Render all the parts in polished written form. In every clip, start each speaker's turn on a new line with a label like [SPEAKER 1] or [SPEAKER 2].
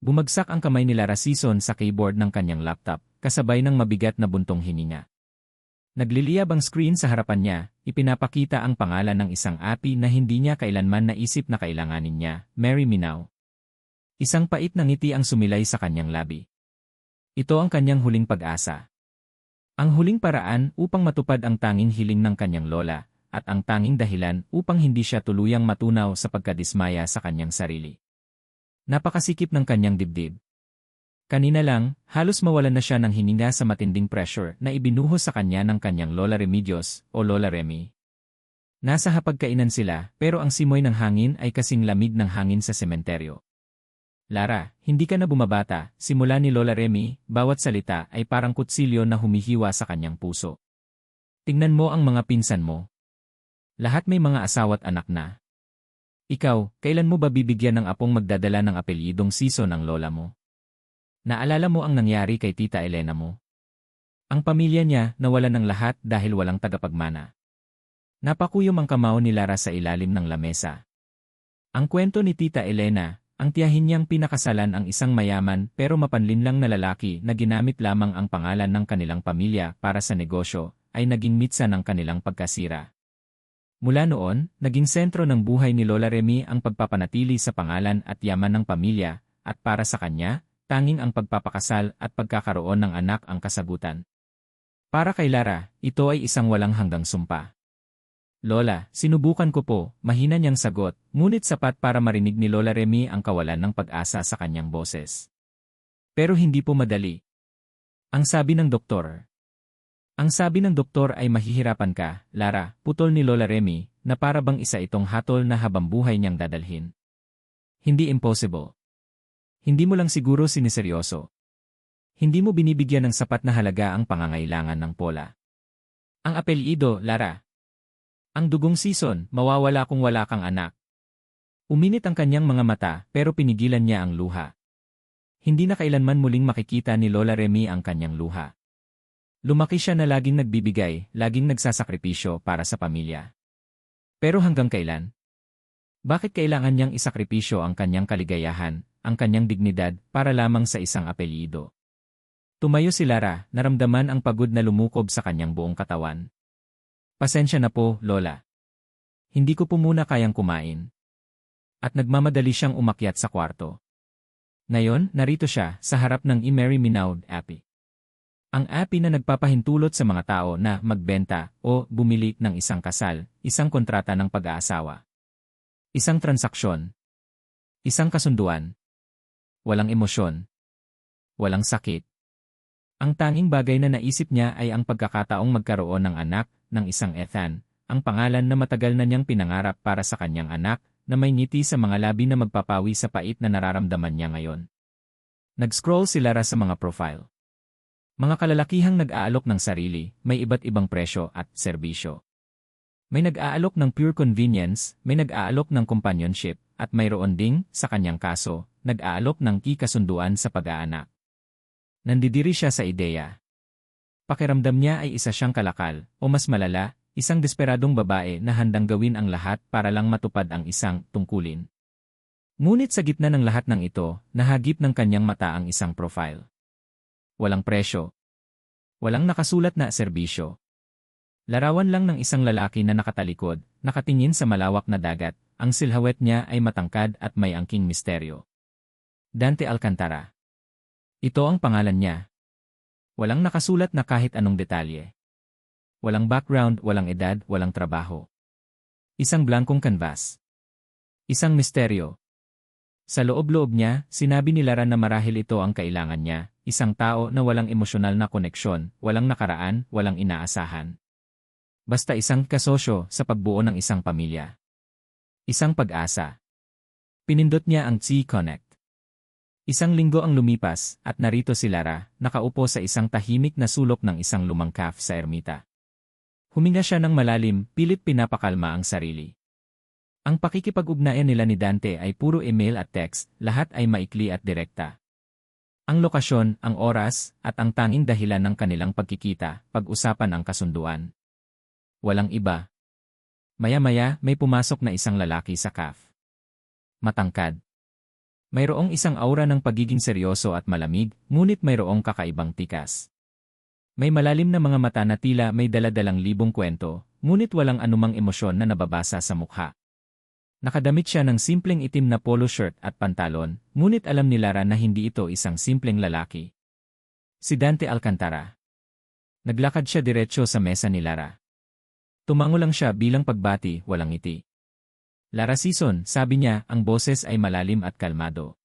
[SPEAKER 1] Bumagsak ang kamay ni Lara Sison sa keyboard ng kanyang laptop, kasabay ng mabigat na buntong hininga. Nagliliyab ang screen sa harapan niya, ipinapakita ang pangalan ng isang api na hindi niya kailanman naisip na kailanganin niya, Mary Minao. Isang pait na ngiti ang sumilay sa kanyang labi. Ito ang kanyang huling pag-asa. Ang huling paraan upang matupad ang tanging hiling ng kanyang lola, at ang tanging dahilan upang hindi siya tuluyang matunaw sa pagkadismaya sa kanyang sarili. Napakasikip ng kanyang dibdib. Kanina lang, halos mawalan na siya ng hininga sa matinding pressure na ibinuhos sa kanya ng kanyang Lola Remedios o Lola Remy. Nasa hapagkainan sila pero ang simoy ng hangin ay kasing lamig ng hangin sa sementeryo. Lara, hindi ka na bumabata, simula ni Lola Remy, bawat salita ay parang kutsilyo na humihiwa sa kanyang puso. Tingnan mo ang mga pinsan mo. Lahat may mga asawa't anak na. Ikaw, kailan mo ba bibigyan ng apong magdadala ng apelyidong Sison ang lola mo? Naalala mo ang nangyari kay Tita Elena mo? Ang pamilya niya nawalan ng lahat dahil walang tagapagmana. Napakuyom ang kamao ni Lara sa ilalim ng lamesa. Ang kwento ni Tita Elena, ang tiyahin niyang pinakasalan ang isang mayaman pero mapanlinlang na lalaki na ginamit lamang ang pangalan ng kanilang pamilya para sa negosyo, ay naging mitsa ng kanilang pagkasira. Mula noon, naging sentro ng buhay ni Lola Remy ang pagpapanatili sa pangalan at yaman ng pamilya, at para sa kanya, tanging ang pagpapakasal at pagkakaroon ng anak ang kasagutan. Para kay Lara, ito ay isang walang hanggang sumpa. Lola, sinubukan ko po, mahina niyang sagot, ngunit sapat para marinig ni Lola Remy ang kawalan ng pag-asa sa kanyang boses. Pero hindi po madali. Ang sabi ng doktor. Ang sabi ng doktor ay mahihirapan ka, Lara, putol ni Lola Remy, na para bang isa itong hatol na habang buhay niyang dadalhin. Hindi impossible. Hindi mo lang siguro siniseryoso. Hindi mo binibigyan ng sapat na halaga ang pangangailangan ng Pola. Ang apelyido, Lara. Ang dugong Sison, mawawala kung wala kang anak. Uminit ang kanyang mga mata pero pinigilan niya ang luha. Hindi na kailanman muling makikita ni Lola Remy ang kanyang luha. Lumaki siya na laging nagbibigay, laging nagsasakripisyo para sa pamilya. Pero hanggang kailan? Bakit kailangan niyang isakripisyo ang kanyang kaligayahan, ang kanyang dignidad, para lamang sa isang apelyido? Tumayo si Lara, naramdaman ang pagod na lumukob sa kanyang buong katawan. Pasensya na po, Lola. Hindi ko po muna kayang kumain. At nagmamadali siyang umakyat sa kwarto. Ngayon, narito siya, sa harap ng Mary Minao api. Ang api na nagpapahintulot sa mga tao na magbenta o bumili ng isang kasal, isang kontrata ng pag-aasawa. Isang transaksyon. Isang kasunduan. Walang emosyon. Walang sakit. Ang tanging bagay na naisip niya ay ang pagkakataong magkaroon ng anak, ng isang Ethan, ang pangalan na matagal na niyang pinangarap para sa kanyang anak, na may ngiti sa mga labi na magpapawi sa pait na nararamdaman niya ngayon. Nag-scroll si Lara sa mga profile. Mga kalalakihang nag-aalok ng sarili, may iba't ibang presyo at serbisyo. May nag-aalok ng pure convenience, may nag-aalok ng companionship, at mayroon ding, sa kanyang kaso, nag-aalok ng kasunduan sa pag-aanak. Nandidiri siya sa ideya. Pakiramdam niya ay isa siyang kalakal, o mas malala, isang desperadong babae na handang gawin ang lahat para lang matupad ang isang tungkulin. Ngunit sa gitna ng lahat ng ito, nahagip ng kanyang mata ang isang profile. Walang presyo. Walang nakasulat na serbisyo. Larawan lang ng isang lalaki na nakatalikod, nakatingin sa malawak na dagat, ang silhouette niya ay matangkad at may angking misteryo. Dante Alcantara. Ito ang pangalan niya. Walang nakasulat na kahit anong detalye. Walang background, walang edad, walang trabaho. Isang blankong canvas. Isang misteryo. Sa loob-loob niya, sinabi ni Lara na marahil ito ang kailangan niya, isang tao na walang emosyonal na koneksyon, walang nakaraan, walang inaasahan. Basta isang kasosyo sa pagbuo ng isang pamilya. Isang pag-asa. Pinindot niya ang C-Connect. Isang linggo ang lumipas, at narito si Lara, nakaupo sa isang tahimik na sulok ng isang lumang cafe sa ermita. Huminga siya ng malalim, pilit pinapakalma ang sarili. Ang pakikipag-ugnayan nila ni Dante ay puro email at text, lahat ay maikli at direkta. Ang lokasyon, ang oras, at ang tanging dahilan ng kanilang pagkikita, pag-usapan ang kasunduan. Walang iba. Maya-maya, may pumasok na isang lalaki sa cafe. Matangkad. Mayroong isang aura ng pagiging seryoso at malamig, ngunit mayroong kakaibang tikas. May malalim na mga mata na tila may daladalang libong kwento, ngunit walang anumang emosyon na nababasa sa mukha. Nakadamit siya ng simpleng itim na polo shirt at pantalon, ngunit alam ni Lara na hindi ito isang simpleng lalaki. Si Dante Alcantara. Naglakad siya diretsyo sa mesa ni Lara. Tumango lang siya bilang pagbati, walang ngiti. Lara Sison, sabi niya, ang boses ay malalim at kalmado.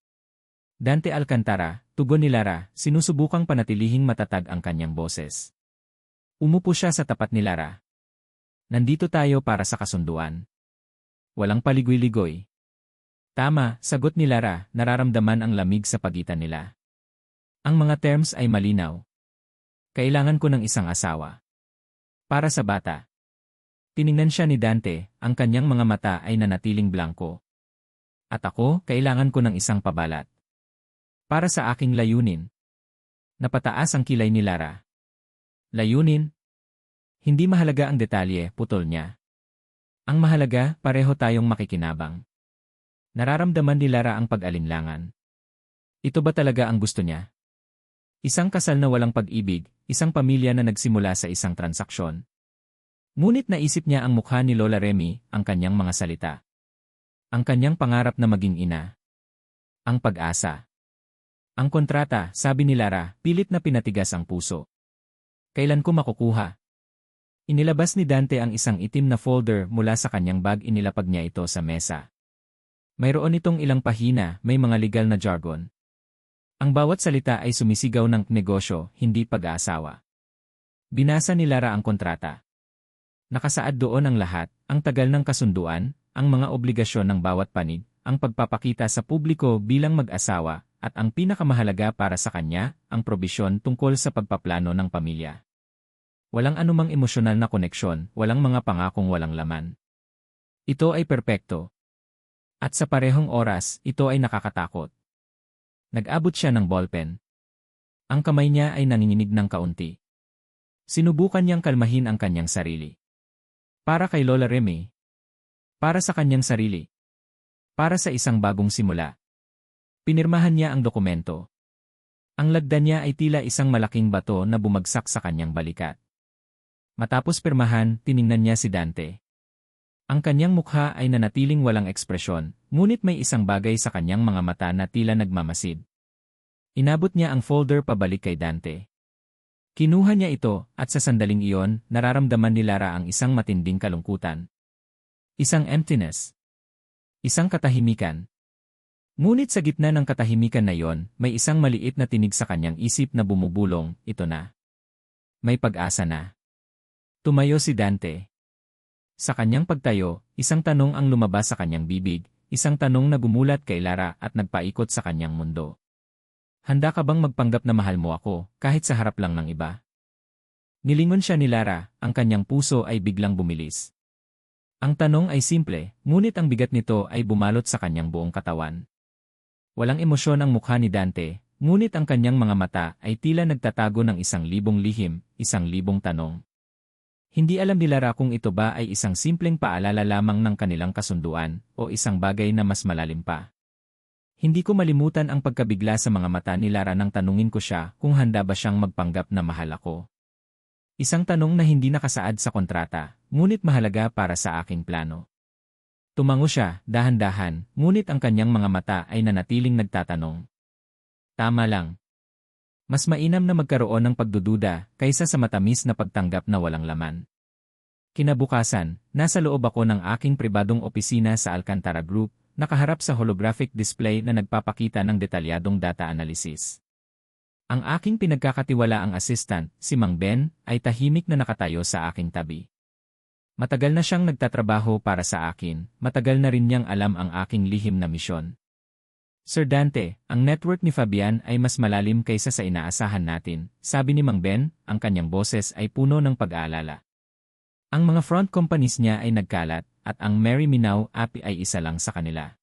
[SPEAKER 1] Dante Alcantara, tugon ni Lara, sinusubukang panatilihing matatag ang kanyang boses. Umupo siya sa tapat ni Lara. Nandito tayo para sa kasunduan. Walang paligoy-ligoy. Tama, sagot ni Lara, nararamdaman ang lamig sa pagitan nila. Ang mga terms ay malinaw. Kailangan ko ng isang asawa. Para sa bata. Tiningnan siya ni Dante, ang kanyang mga mata ay nanatiling blanko. At ako, kailangan ko ng isang pabalat. Para sa aking layunin. Napataas ang kilay ni Lara. Layunin? Hindi mahalaga ang detalye, putol niya. Ang mahalaga, pareho tayong makikinabang. Nararamdaman ni Lara ang pag-alinlangan. Ito ba talaga ang gusto niya? Isang kasal na walang pag-ibig, isang pamilya na nagsimula sa isang transaksyon. Ngunit naisip niya ang mukha ni Lola Remy, ang kanyang mga salita. Ang kanyang pangarap na maging ina. Ang pag-asa. Ang kontrata, sabi ni Lara, pilit na pinatigas ang puso. Kailan ko makukuha? Inilabas ni Dante ang isang itim na folder mula sa kanyang bag, inilapag niya ito sa mesa. Mayroon itong ilang pahina, may mga legal na jargon. Ang bawat salita ay sumisigaw ng negosyo, hindi pag-aasawa. Binasa ni Lara ang kontrata. Nakasaad doon ang lahat, ang tagal ng kasunduan, ang mga obligasyon ng bawat panig, ang pagpapakita sa publiko bilang mag-asawa, at ang pinakamahalaga para sa kanya, ang probisyon tungkol sa pagpaplano ng pamilya. Walang anumang emosyonal na koneksyon, walang mga pangakong walang laman. Ito ay perpekto. At sa parehong oras, ito ay nakakatakot. Nag-abot siya ng ballpen. Ang kamay niya ay nanginginig ng kaunti. Sinubukan niyang kalmahin ang kanyang sarili. Para kay Lola Remy. Para sa kanyang sarili. Para sa isang bagong simula. Pinirmahan niya ang dokumento. Ang lagda niya ay tila isang malaking bato na bumagsak sa kanyang balikat. Matapos pirmahan, tiningnan niya si Dante. Ang kanyang mukha ay nanatiling walang ekspresyon, ngunit may isang bagay sa kanyang mga mata na tila nagmamasid. Inabot niya ang folder pabalik kay Dante. Kinuha niya ito, at sa sandaling iyon, nararamdaman ni Lara ang isang matinding kalungkutan. Isang emptiness. Isang katahimikan. Ngunit sa gitna ng katahimikan na iyon, may isang maliit na tinig sa kanyang isip na bumubulong, ito na. May pag-asa na. Tumayo si Dante. Sa kanyang pagtayo, isang tanong ang lumabas sa kanyang bibig, isang tanong na gumulat kay Lara at nagpaikot sa kanyang mundo. Handa ka bang magpanggap na mahal mo ako, kahit sa harap lang ng iba? Nilingon siya ni Lara, ang kanyang puso ay biglang bumilis. Ang tanong ay simple, ngunit ang bigat nito ay bumalot sa kanyang buong katawan. Walang emosyon ang mukha ni Dante, ngunit ang kanyang mga mata ay tila nagtatago ng 1,000 lihim, 1,000 tanong. Hindi alam ni Lara kung ito ba ay isang simpleng paalala lamang ng kanilang kasunduan o isang bagay na mas malalim pa. Hindi ko malimutan ang pagkabigla sa mga mata ni Lara nang tanungin ko siya kung handa ba siyang magpanggap na mahal ako. Isang tanong na hindi nakasaad sa kontrata, ngunit mahalaga para sa aking plano. Tumango siya, dahan-dahan, ngunit ang kanyang mga mata ay nanatiling nagtatanong. Tama lang. Mas mainam na magkaroon ng pagdududa kaysa sa matamis na pagtanggap na walang laman. Kinabukasan, nasa loob ako ng aking pribadong opisina sa Alcantara Group, nakaharap sa holographic display na nagpapakita ng detalyadong data analysis. Ang aking pinagkakatiwalaang assistant, si Mang Ben, ay tahimik na nakatayo sa aking tabi. Matagal na siyang nagtatrabaho para sa akin, matagal na rin niyang alam ang aking lihim na misyon. Sir Dante, ang network ni Fabian ay mas malalim kaysa sa inaasahan natin, sabi ni Mang Ben, ang kanyang boses ay puno ng pag-aalala. Ang mga front companies niya ay nagkalat, at ang Mary Minao API ay isa lang sa kanila.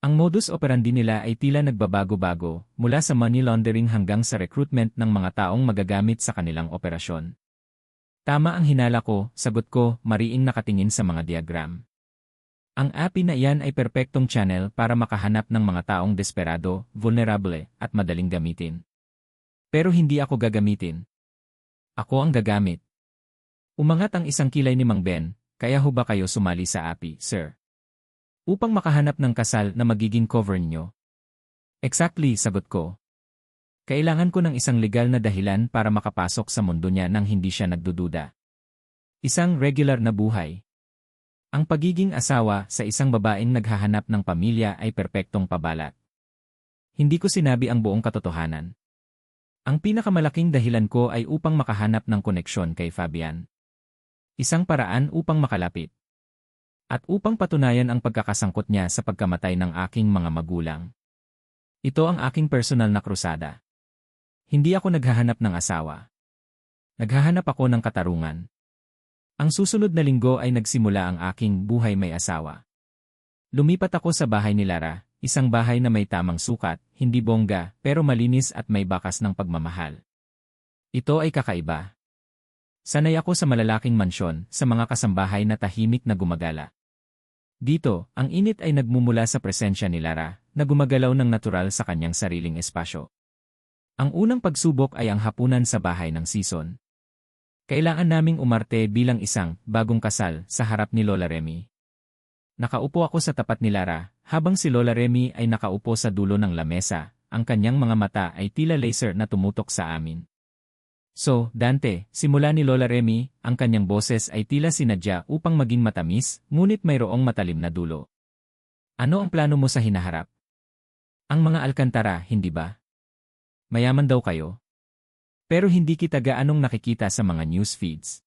[SPEAKER 1] Ang modus operandi nila ay tila nagbabago-bago, mula sa money laundering hanggang sa recruitment ng mga taong magagamit sa kanilang operasyon. Tama ang hinala ko, sagot ko, mariing nakatingin sa mga diagram. Ang API na iyan ay perpektong channel para makahanap ng mga taong desperado, vulnerable, at madaling gamitin. Pero hindi ako gagamitin. Ako ang gagamit. Umangat ang isang kilay ni Mang Ben, kaya ho ba kayo sumali sa API, sir? Upang makahanap ng kasal na magiging cover niyo. Exactly, sagot ko. Kailangan ko ng isang legal na dahilan para makapasok sa mundo niya nang hindi siya nagdududa. Isang regular na buhay. Ang pagiging asawa sa isang babaeng naghahanap ng pamilya ay perpektong pabalat. Hindi ko sinabi ang buong katotohanan. Ang pinakamalaking dahilan ko ay upang makahanap ng koneksyon kay Fabian. Isang paraan upang makalapit. At upang patunayan ang pagkakasangkot niya sa pagkamatay ng aking mga magulang. Ito ang aking personal na krusada. Hindi ako naghahanap ng asawa. Naghahanap ako ng katarungan. Ang susunod na linggo ay nagsimula ang aking buhay may asawa. Lumipat ako sa bahay ni Lara, isang bahay na may tamang sukat, hindi bongga, pero malinis at may bakas ng pagmamahal. Ito ay kakaiba. Sanay ako sa malalaking mansyon, sa mga kasambahay na tahimik na gumagala. Dito, ang init ay nagmumula sa presensya ni Lara, na gumagalaw ng natural sa kanyang sariling espasyo. Ang unang pagsubok ay ang hapunan sa bahay ng Season. Kailangan naming umarte bilang isang bagong kasal sa harap ni Lola Remy. Nakaupo ako sa tapat ni Lara, habang si Lola Remy ay nakaupo sa dulo ng lamesa, ang kanyang mga mata ay tila laser na tumutok sa amin. So, Dante, simula ni Lola Remy, ang kanyang boses ay tila sinadya upang maging matamis, ngunit mayroong matalim na dulo. Ano ang plano mo sa hinaharap? Ang mga alkantara, hindi ba? Mayaman daw kayo. Pero hindi kita gaanong nakikita sa mga news feeds.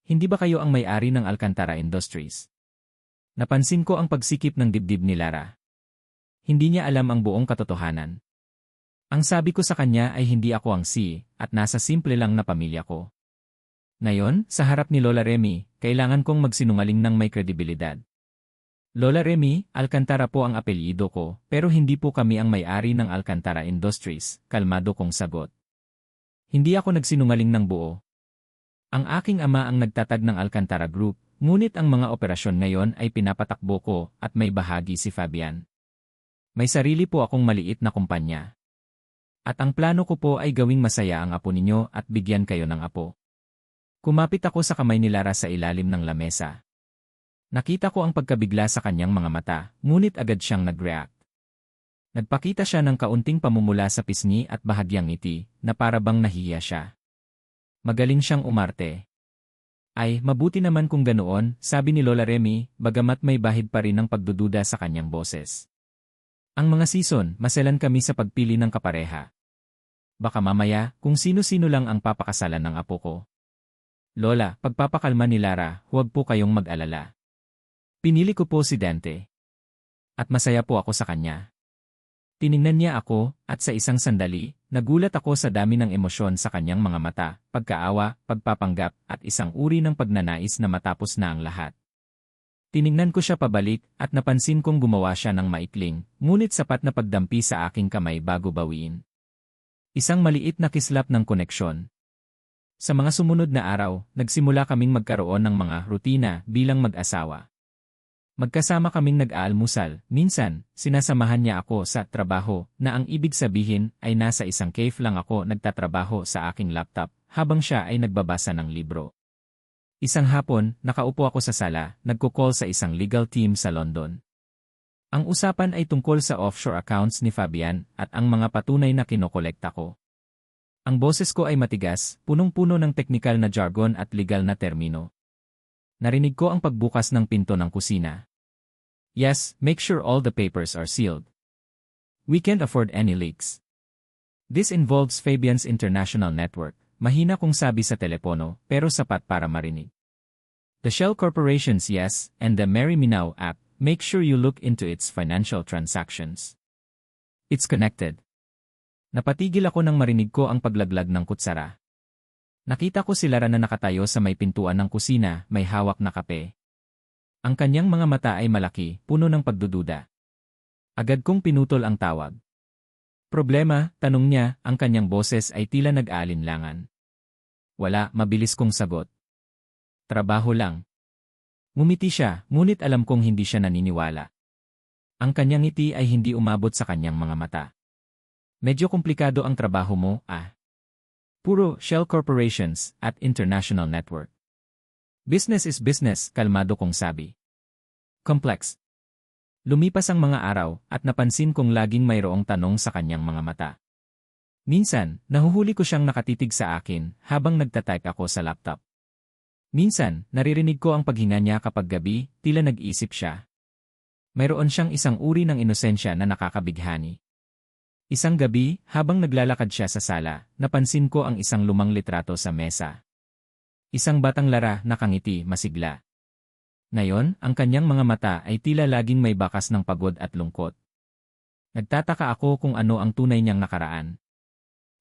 [SPEAKER 1] Hindi ba kayo ang may-ari ng Alcantara Industries? Napansin ko ang pagsikip ng dibdib ni Lara. Hindi niya alam ang buong katotohanan. Ang sabi ko sa kanya ay hindi ako ang si, at nasa simple lang na pamilya ko. Ngayon, sa harap ni Lola Remy, kailangan kong magsinungaling ng may kredibilidad. Lola Remy, Alcantara po ang apelyido ko, pero hindi po kami ang may-ari ng Alcantara Industries, kalmado kong sagot. Hindi ako nagsinungaling ng buo. Ang aking ama ang nagtatag ng Alcantara Group, ngunit ang mga operasyon ngayon ay pinapatakbo ko at may bahagi si Fabian. May sarili po akong maliit na kumpanya. At ang plano ko po ay gawing masaya ang apo ninyo at bigyan kayo ng apo. Kumapit ako sa kamay ni Lara sa ilalim ng lamesa. Nakita ko ang pagkabigla sa kanyang mga mata, ngunit agad siyang nag-react. Nagpakita siya ng kaunting pamumula sa pisngi at bahagyang ngiti, na para bang nahiya siya. Magaling siyang umarte. Ay, mabuti naman kung ganoon, sabi ni Lola Remy, bagamat may bahid pa rin ng pagdududa sa kanyang boses. Ang mga Season, maselan kami sa pagpili ng kapareha. Baka mamaya, kung sino-sino lang ang papakasalan ng apo ko. Lola, pagpapakalma ni Lara, huwag po kayong mag-alala. Pinili ko po si Dante. At masaya po ako sa kanya. Tiningnan niya ako, at sa isang sandali, nagulat ako sa dami ng emosyon sa kanyang mga mata, pagkaawa, pagpapanggap, at isang uri ng pagnanais na matapos na ang lahat. Tiningnan ko siya pabalik, at napansin kong gumawa siya ng maikling, ngunit sapat na pagdampi sa aking kamay bago bawiin. Isang maliit na kislap ng koneksyon. Sa mga sumunod na araw, nagsimula kaming magkaroon ng mga rutina bilang mag-asawa. Magkasama kaming nag-aalmusal, minsan, sinasamahan niya ako sa trabaho, na ang ibig sabihin ay nasa isang cave lang ako nagtatrabaho sa aking laptop, habang siya ay nagbabasa ng libro. Isang hapon, nakaupo ako sa sala, nagko-call sa isang legal team sa London. Ang usapan ay tungkol sa offshore accounts ni Fabian at ang mga patunay na kinokolekta ko. Ang boses ko ay matigas, punong-puno ng teknikal na jargon at legal na termino. Narinig ko ang pagbukas ng pinto ng kusina. Yes, make sure all the papers are sealed. We can't afford any leaks. This involves Fabian's international network. Mahina kong sabi sa telepono, pero sapat para marinig. The Shell Corporation's yes, and the Marry Me Now app, make sure you look into its financial transactions. It's connected. Napatigil ako nang marinig ko ang paglaglag ng kutsara. Nakita ko si Lara na nakatayo sa may pintuan ng kusina, may hawak na kape. Ang kanyang mga mata ay malaki, puno ng pagdududa. Agad kong pinutol ang tawag. Problema, tanong niya, ang kanyang boses ay tila nag-aalinlangan. Wala, mabilis kong sagot. Trabaho lang. Ngumiti siya, ngunit alam kong hindi siya naniniwala. Ang kanyang ngiti ay hindi umabot sa kanyang mga mata. Medyo komplikado ang trabaho mo, ah. Puro shell corporations at international network. Business is business, kalmado kong sabi. Complex. Lumipas ang mga araw at napansin kong laging mayroong tanong sa kanyang mga mata. Minsan, nahuhuli ko siyang nakatitig sa akin habang nagtatype ako sa laptop. Minsan, naririnig ko ang paghinga niya kapag gabi, tila nag-iisip siya. Mayroon siyang isang uri ng inosensya na nakakabighani. Isang gabi, habang naglalakad siya sa sala, napansin ko ang isang lumang litrato sa mesa. Isang batang lara, nakangiti, masigla. Ngayon, ang kanyang mga mata ay tila laging may bakas ng pagod at lungkot. Nagtataka ako kung ano ang tunay niyang nakaraan.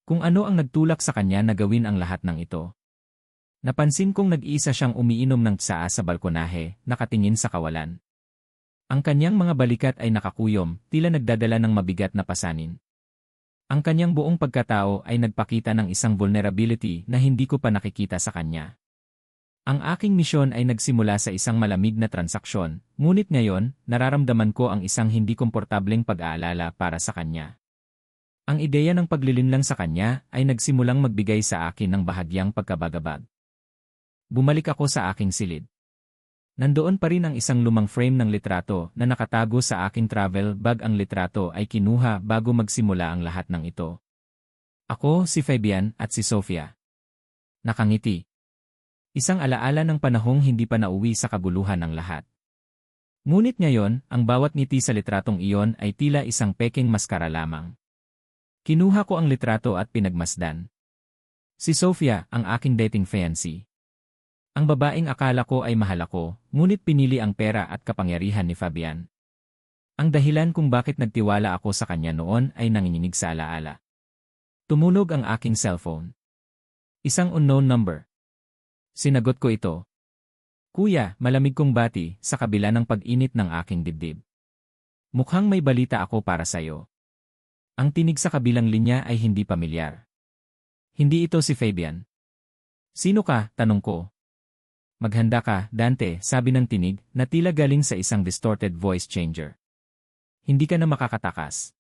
[SPEAKER 1] Kung ano ang nagtulak sa kanya na gawin ang lahat ng ito. Napansin kong nag-iisa siyang umiinom ng tsaa sa balkonahe, nakatingin sa kawalan. Ang kanyang mga balikat ay nakakuyom, tila nagdadala ng mabigat na pasanin. Ang kanyang buong pagkatao ay nagpakita ng isang vulnerability na hindi ko pa nakikita sa kanya. Ang aking misyon ay nagsimula sa isang malamig na transaksyon, ngunit ngayon, nararamdaman ko ang isang hindi komportableng pag-aalala para sa kanya. Ang ideya ng paglilinlang sa kanya ay nagsimulang magbigay sa akin ng bahagyang pagkabagabag. Bumalik ako sa aking silid. Nandoon pa rin ang isang lumang frame ng litrato na nakatago sa aking travel bag. Ang litrato ay kinuha bago magsimula ang lahat ng ito. Ako, si Fabian, at si Sofia. Nakangiti. Isang alaala ng panahong hindi pa nauwi sa kaguluhan ng lahat. Ngunit ngayon, ang bawat ngiti sa litratong iyon ay tila isang peking maskara lamang. Kinuha ko ang litrato at pinagmasdan. Si Sofia, ang aking dating fiancé. Ang babaeng akala ko ay mahal ako, ngunit pinili ang pera at kapangyarihan ni Fabian. Ang dahilan kung bakit nagtiwala ako sa kanya noon ay nanginginig sa alaala. Tumunog ang aking cellphone. Isang unknown number. Sinagot ko ito. Kuya, malamig kong bati sa kabila ng pag-init ng aking dibdib. Mukhang may balita ako para sayo. Ang tinig sa kabilang linya ay hindi pamilyar. Hindi ito si Fabian. Sino ka? Tanong ko. Maghanda ka, Dante, sabi ng tinig na tila galing sa isang distorted voice changer. Hindi ka na makakatakas.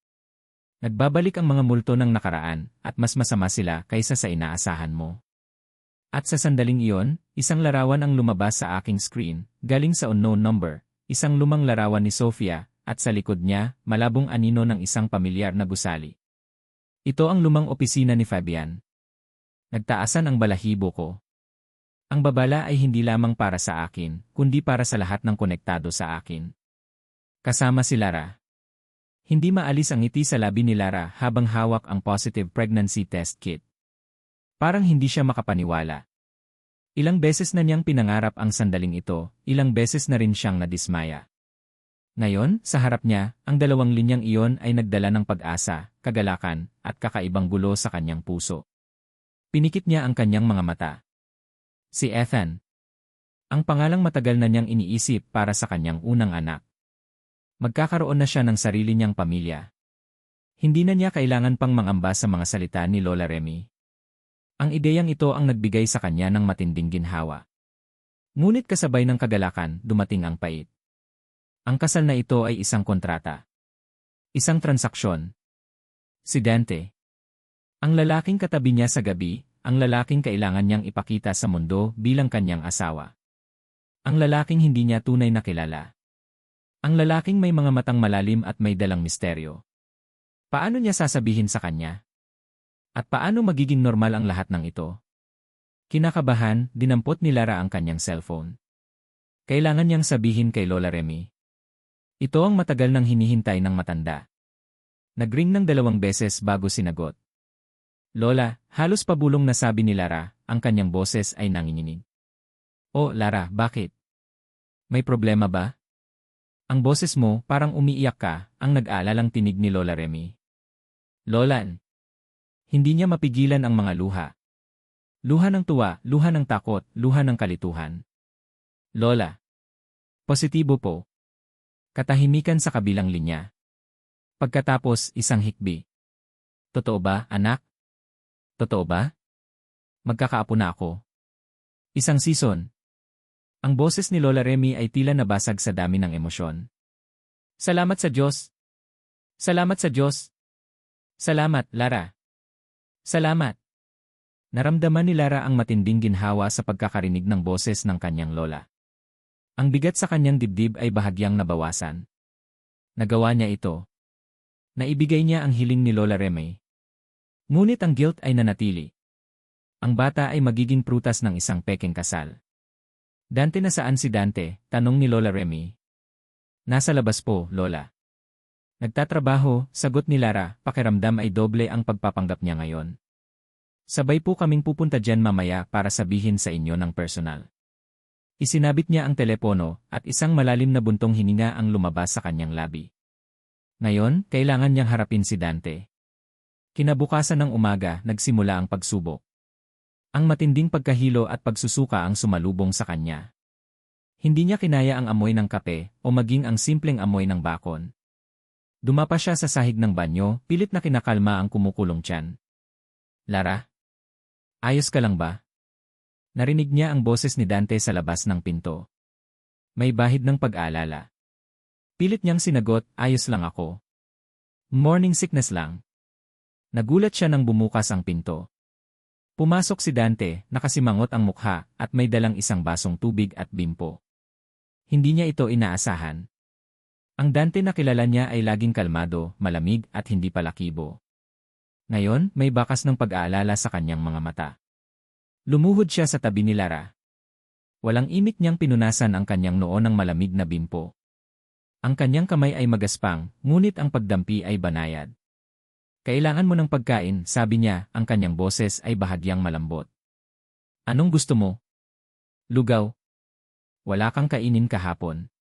[SPEAKER 1] Nagbabalik ang mga multo ng nakaraan at mas masama sila kaysa sa inaasahan mo. At sa sandaling iyon, isang larawan ang lumabas sa aking screen, galing sa unknown number, isang lumang larawan ni Sofia, at sa likod niya, malabong anino ng isang pamilyar na gusali. Ito ang lumang opisina ni Fabian. Nagtaasan ang balahibo ko. Ang babala ay hindi lamang para sa akin, kundi para sa lahat ng konektado sa akin. Kasama si Lara. Hindi maalis ang ngiti sa labi ni Lara habang hawak ang positive pregnancy test kit. Parang hindi siya makapaniwala. Ilang beses na niyang pinangarap ang sandaling ito, ilang beses na rin siyang nadismaya. Ngayon, sa harap niya, ang dalawang linyang iyon ay nagdala ng pag-asa, kagalakan, at kakaibang gulo sa kanyang puso. Pinikit niya ang kanyang mga mata. Si Ethan. Ang pangalang matagal na niyang iniisip para sa kanyang unang anak. Magkakaroon na siya ng sarili niyang pamilya. Hindi na niya kailangan pang mangamba sa mga salita ni Lola Remy. Ang ideyang ito ang nagbigay sa kanya ng matinding ginhawa. Ngunit kasabay ng kagalakan, dumating ang pait. Ang kasal na ito ay isang kontrata. Isang transaksyon. Si Dante. Ang lalaking katabi niya sa gabi, ang lalaking kailangan niyang ipakita sa mundo bilang kanyang asawa. Ang lalaking hindi niya tunay na kilala. Ang lalaking may mga matang malalim at may dalang misteryo. Paano niya sasabihin sa kanya? At paano magiging normal ang lahat ng ito? Kinakabahan, dinampot ni Lara ang kanyang cellphone. Kailangan niyang sabihin kay Lola Remy. Ito ang matagal nang hinihintay ng matanda. Nagring ng 2 beses bago sinagot. Lola, halos pabulong na sabi ni Lara, ang kanyang boses ay nanginginig. Oh, Lara, bakit? May problema ba? Ang boses mo, parang umiiyak ka, ang nag-aalalang tinig ni Lola Remy. Lola. Hindi niya mapigilan ang mga luha. Luha ng tuwa, luha ng takot, luha ng kalituhan. Lola. Positibo po. Katahimikan sa kabilang linya. Pagkatapos, isang hikbi. Totoo ba, anak? Totoo ba? Magkakaapo na ako. Isang season. Ang boses ni Lola Remy ay tila nabasag sa dami ng emosyon. Salamat sa Diyos! Salamat sa Diyos! Salamat, Lara! Salamat! Naramdaman ni Lara ang matinding ginhawa sa pagkakarinig ng boses ng kanyang lola. Ang bigat sa kanyang dibdib ay bahagyang nabawasan. Nagawa niya ito. Naibigay niya ang hiling ni Lola Remy. Ngunit ang guilt ay nanatili. Ang bata ay magiging prutas ng isang pekeng kasal. Dante, nasaan si Dante? Tanong ni Lola Remy. Nasa labas po, Lola. Nagtatrabaho, sagot ni Lara, pakiramdam ay doble ang pagpapanggap niya ngayon. Sabay po kaming pupunta dyan mamaya para sabihin sa inyo ng personal. Isinabit niya ang telepono at isang malalim na buntong hininga ang lumabas sa kanyang labi. Ngayon, kailangan niyang harapin si Dante. Kinabukasan ng umaga, nagsimula ang pagsubok. Ang matinding pagkahilo at pagsusuka ang sumalubong sa kanya. Hindi niya kinaya ang amoy ng kape o maging ang simpleng amoy ng bakon. Dumapa siya sa sahig ng banyo, pilit na kinakalma ang kumukulong tiyan. Lara? Ayos ka lang ba? Narinig niya ang boses ni Dante sa labas ng pinto. May bahid ng pag-aalala. Pilit niyang sinagot, ayos lang ako. Morning sickness lang. Nagulat siya nang bumukas ang pinto. Pumasok si Dante, nakasimangot ang mukha at may dalang isang basong tubig at bimpo. Hindi niya ito inaasahan. Ang Dante na kilala niya ay laging kalmado, malamig at hindi palakibo. Ngayon, may bakas ng pag-aalala sa kanyang mga mata. Lumuhod siya sa tabi ni Lara. Walang imik niyang pinunasan ang kanyang noo ng malamig na bimpo. Ang kanyang kamay ay magaspang, ngunit ang pagdampi ay banayad. Kailangan mo ng pagkain, sabi niya, ang kanyang boses ay bahagyang malambot. Anong gusto mo? Lugaw. Wala kang kainin kahapon.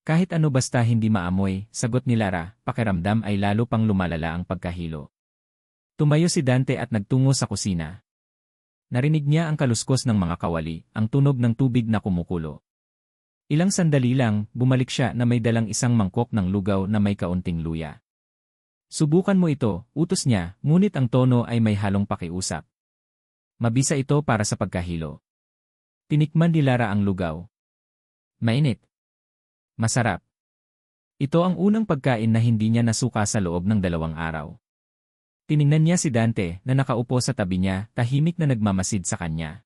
[SPEAKER 1] Kahit ano basta hindi maamoy, sagot ni Lara, pakiramdam ay lalo pang lumalala ang pagkahilo. Tumayo si Dante at nagtungo sa kusina. Narinig niya ang kaluskos ng mga kawali, ang tunog ng tubig na kumukulo. Ilang sandali lang, bumalik siya na may dalang isang mangkok ng lugaw na may kaunting luya. Subukan mo ito, utos niya, ngunit ang tono ay may halong pakiusap. Mabisa ito para sa pagkahilo. Tinikman ni Lara ang lugaw. Mainit. Masarap. Ito ang unang pagkain na hindi niya nasuka sa loob ng 2 araw. Tiningnan niya si Dante na nakaupo sa tabi niya, tahimik na nagmamasid sa kanya.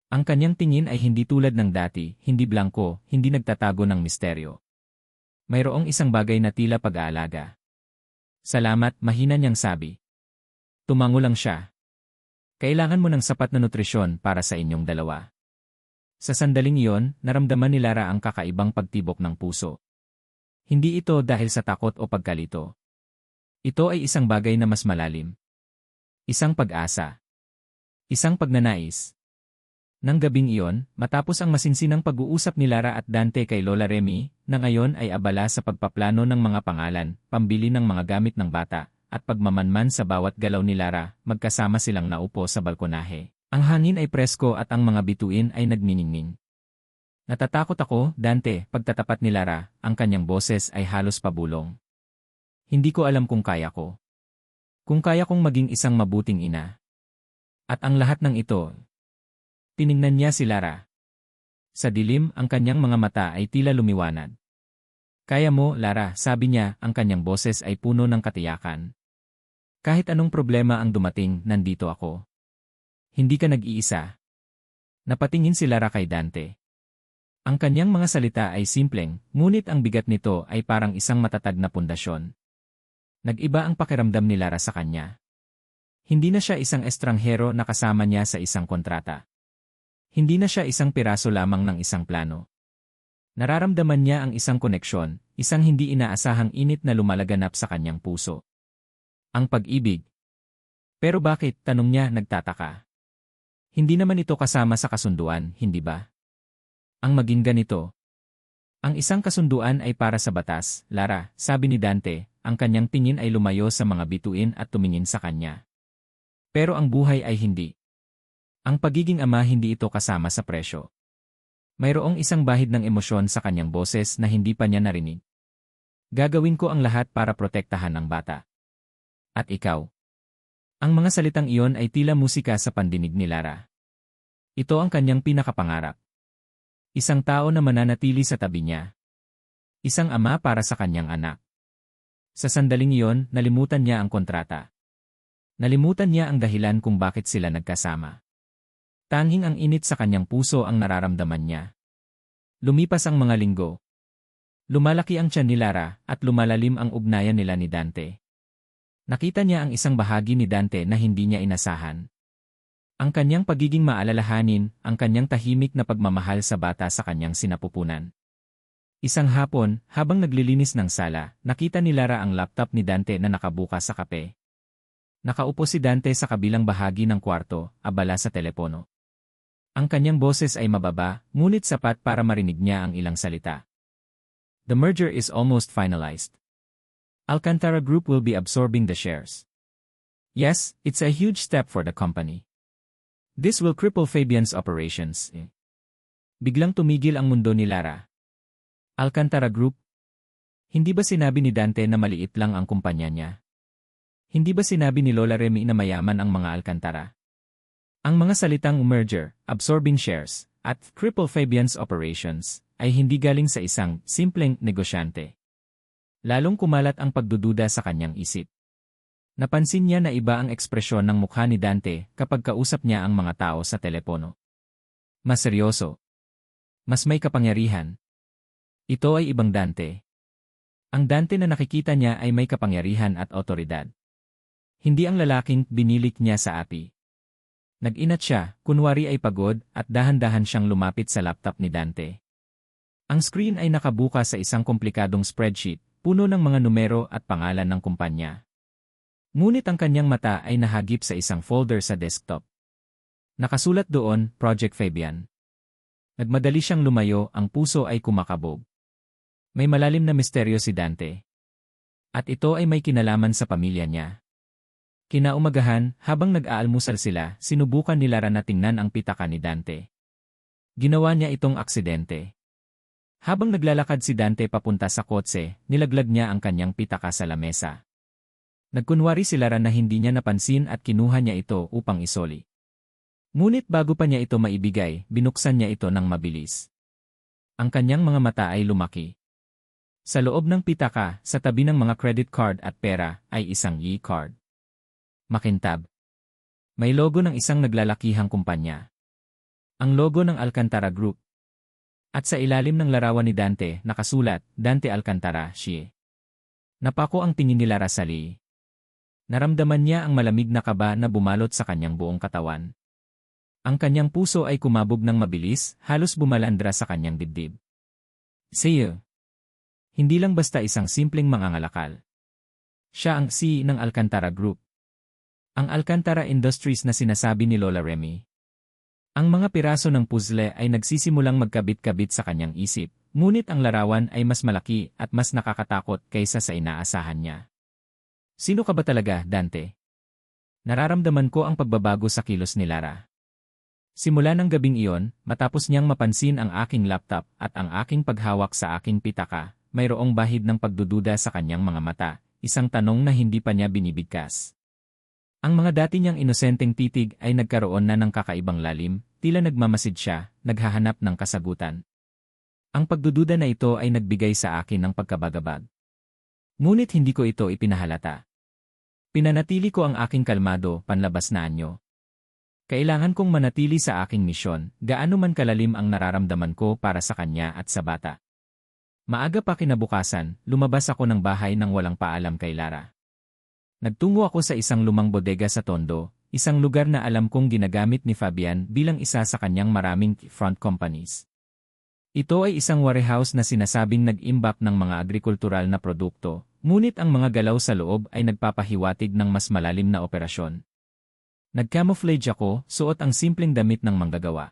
[SPEAKER 1] Ang kanyang tingin ay hindi tulad ng dati, hindi blangko, hindi nagtatago ng misteryo. Mayroong isang bagay na tila pag-aalaga. Salamat, mahina niyang sabi. Tumango lang siya. Kailangan mo ng sapat na nutrisyon para sa inyong dalawa. Sa sandaling iyon, naramdaman ni Lara ang kakaibang pagtibok ng puso. Hindi ito dahil sa takot o pagkalito. Ito ay isang bagay na mas malalim. Isang pag-asa. Isang pagnanais. Nang gabing iyon, matapos ang masinsinang pag-uusap ni Lara at Dante kay Lola Remy, na ngayon ay abala sa pagpaplano ng mga pangalan, pambili ng mga gamit ng bata, at pagmamanman sa bawat galaw ni Lara, magkasama silang naupo sa balkonahe. Ang hangin ay presko at ang mga bituin ay nagniningning. Natatakot ako, Dante, pagtatapat ni Lara, ang kanyang boses ay halos pabulong. Hindi ko alam kung kaya ko. Kung kaya kong maging isang mabuting ina. At ang lahat ng ito. Tiningnan niya si Lara. Sa dilim, ang kanyang mga mata ay tila lumiwanag. Kaya mo, Lara, sabi niya, ang kanyang boses ay puno ng katiyakan. Kahit anong problema ang dumating, nandito ako. Hindi ka nag-iisa. Napatingin si Lara kay Dante. Ang kanyang mga salita ay simpleng, ngunit ang bigat nito ay parang isang matatag na pundasyon. Nag-iba ang pakiramdam ni Lara sa kanya. Hindi na siya isang estranghero na kasama niya sa isang kontrata. Hindi na siya isang piraso lamang ng isang plano. Nararamdaman niya ang isang koneksyon, isang hindi inaasahang init na lumalaganap sa kanyang puso. Ang pag-ibig. Pero bakit, tanong niya, nagtataka. Hindi naman ito kasama sa kasunduan, hindi ba? Ang maging ganito. Ang isang kasunduan ay para sa batas, Lara, sabi ni Dante, ang kanyang tingin ay lumayo sa mga bituin at tumingin sa kanya. Pero ang buhay ay hindi. Ang pagiging ama hindi ito kasama sa presyo. Mayroong isang bahid ng emosyon sa kanyang boses na hindi pa niya narinig. Gagawin ko ang lahat para protektahan ang bata. At ikaw. Ang mga salitang iyon ay tila musika sa pandinig ni Lara. Ito ang kanyang pinakapangarap. Isang tao na mananatili sa tabi niya. Isang ama para sa kanyang anak. Sa sandaling iyon, nalimutan niya ang kontrata. Nalimutan niya ang dahilan kung bakit sila nagkasama. Tanging ang init sa kanyang puso ang nararamdaman niya. Lumipas ang mga linggo. Lumalaki ang tiyan ni Lara at lumalalim ang ugnayan nila ni Dante. Nakita niya ang isang bahagi ni Dante na hindi niya inasahan. Ang kanyang pagiging maalalahanin, ang kanyang tahimik na pagmamahal sa bata sa kanyang sinapupunan. Isang hapon, habang naglilinis ng sala, nakita ni Lara ang laptop ni Dante na nakabukas sa kape. Nakaupo si Dante sa kabilang bahagi ng kwarto, abala sa telepono. Ang kanyang boses ay mababa, ngunit sapat para marinig niya ang ilang salita. The merger is almost finalized. Alcantara Group will be absorbing the shares. Yes, it's a huge step for the company. This will cripple Fabian's operations. Biglang tumigil ang mundo ni Lara. Alcantara Group? Hindi ba sinabi ni Dante na maliit lang ang kumpanya niya? Hindi ba sinabi ni Lola Remy na mayaman ang mga Alcantara? Ang mga salitang merger, absorbing shares, at cripple Fabian's operations ay hindi galing sa isang simpleng negosyante. Lalong kumalat ang pagdududa sa kanyang isip. Napansin niya na iba ang ekspresyon ng mukha ni Dante kapag kausap niya ang mga tao sa telepono. Mas seryoso. Mas may kapangyarihan. Ito ay ibang Dante. Ang Dante na nakikita niya ay may kapangyarihan at otoridad. Hindi ang lalaking binilik niya sa api. Nag-inat siya, kunwari ay pagod, at dahan-dahan siyang lumapit sa laptop ni Dante. Ang screen ay nakabuka sa isang komplikadong spreadsheet, puno ng mga numero at pangalan ng kumpanya. Ngunit ang kanyang mata ay nahagip sa isang folder sa desktop. Nakasulat doon, Project Fabian. Nagmadali siyang lumayo, ang puso ay kumakabog. May malalim na misteryo si Dante. At ito ay may kinalaman sa pamilya niya. Kinaumagahan, habang nag-aalmusal sila, sinubukan ni Lara na tingnan ang pitaka ni Dante. Ginawa niya itong aksidente. Habang naglalakad si Dante papunta sa kotse, nilaglag niya ang kanyang pitaka sa lamesa. Nagkunwari si Lara na hindi niya napansin at kinuha niya ito upang isoli. Ngunit bago pa niya ito maibigay, binuksan niya ito ng mabilis. Ang kanyang mga mata ay lumaki. Sa loob ng pitaka, sa tabi ng mga credit card at pera, ay isang e-card. Makintab. May logo ng isang naglalakihang kumpanya. Ang logo ng Alcantara Group. At sa ilalim ng larawan ni Dante, nakasulat, Dante Alcantara, Xie. Napako ang tingin ni Lara sa Lee. Naramdaman niya ang malamig na kaba na bumalot sa kanyang buong katawan. Ang kanyang puso ay kumabog ng mabilis, halos bumalandra sa kanyang dibdib. Xie. Hindi lang basta isang simpleng mangangalakal. Siya ang CEO ng Alcantara Group. Ang Alcantara Industries na sinasabi ni Lola Remy. Ang mga piraso ng puzzle ay nagsisimulang magkabit-kabit sa kanyang isip, ngunit ang larawan ay mas malaki at mas nakakatakot kaysa sa inaasahan niya. Sino ka ba talaga, Dante? Nararamdaman ko ang pagbabago sa kilos ni Lara. Simula ng gabing iyon, matapos niyang mapansin ang aking laptop at ang aking paghawak sa aking pitaka, mayroong bahid ng pagdududa sa kanyang mga mata, isang tanong na hindi pa niya binibigkas. Ang mga dati niyang inosenteng titig ay nagkaroon na ng kakaibang lalim, tila nagmamasid siya, naghahanap ng kasagutan. Ang pagdududa na ito ay nagbigay sa akin ng pagkabagabag. Ngunit hindi ko ito ipinahalata. Pinanatili ko ang aking kalmado, panlabas na anyo. Kailangan kong manatili sa aking misyon, gaano man kalalim ang nararamdaman ko para sa kanya at sa bata. Maaga pa kinabukasan, lumabas ako ng bahay nang walang paalam kay Lara. Nagtungo ako sa isang lumang bodega sa Tondo, isang lugar na alam kong ginagamit ni Fabian bilang isa sa kanyang maraming front companies. Ito ay isang warehouse na sinasabing nag-imbak ng mga agrikultural na produkto, ngunit ang mga galaw sa loob ay nagpapahiwatig ng mas malalim na operasyon. Nag-camouflage ako, suot ang simpleng damit ng manggagawa.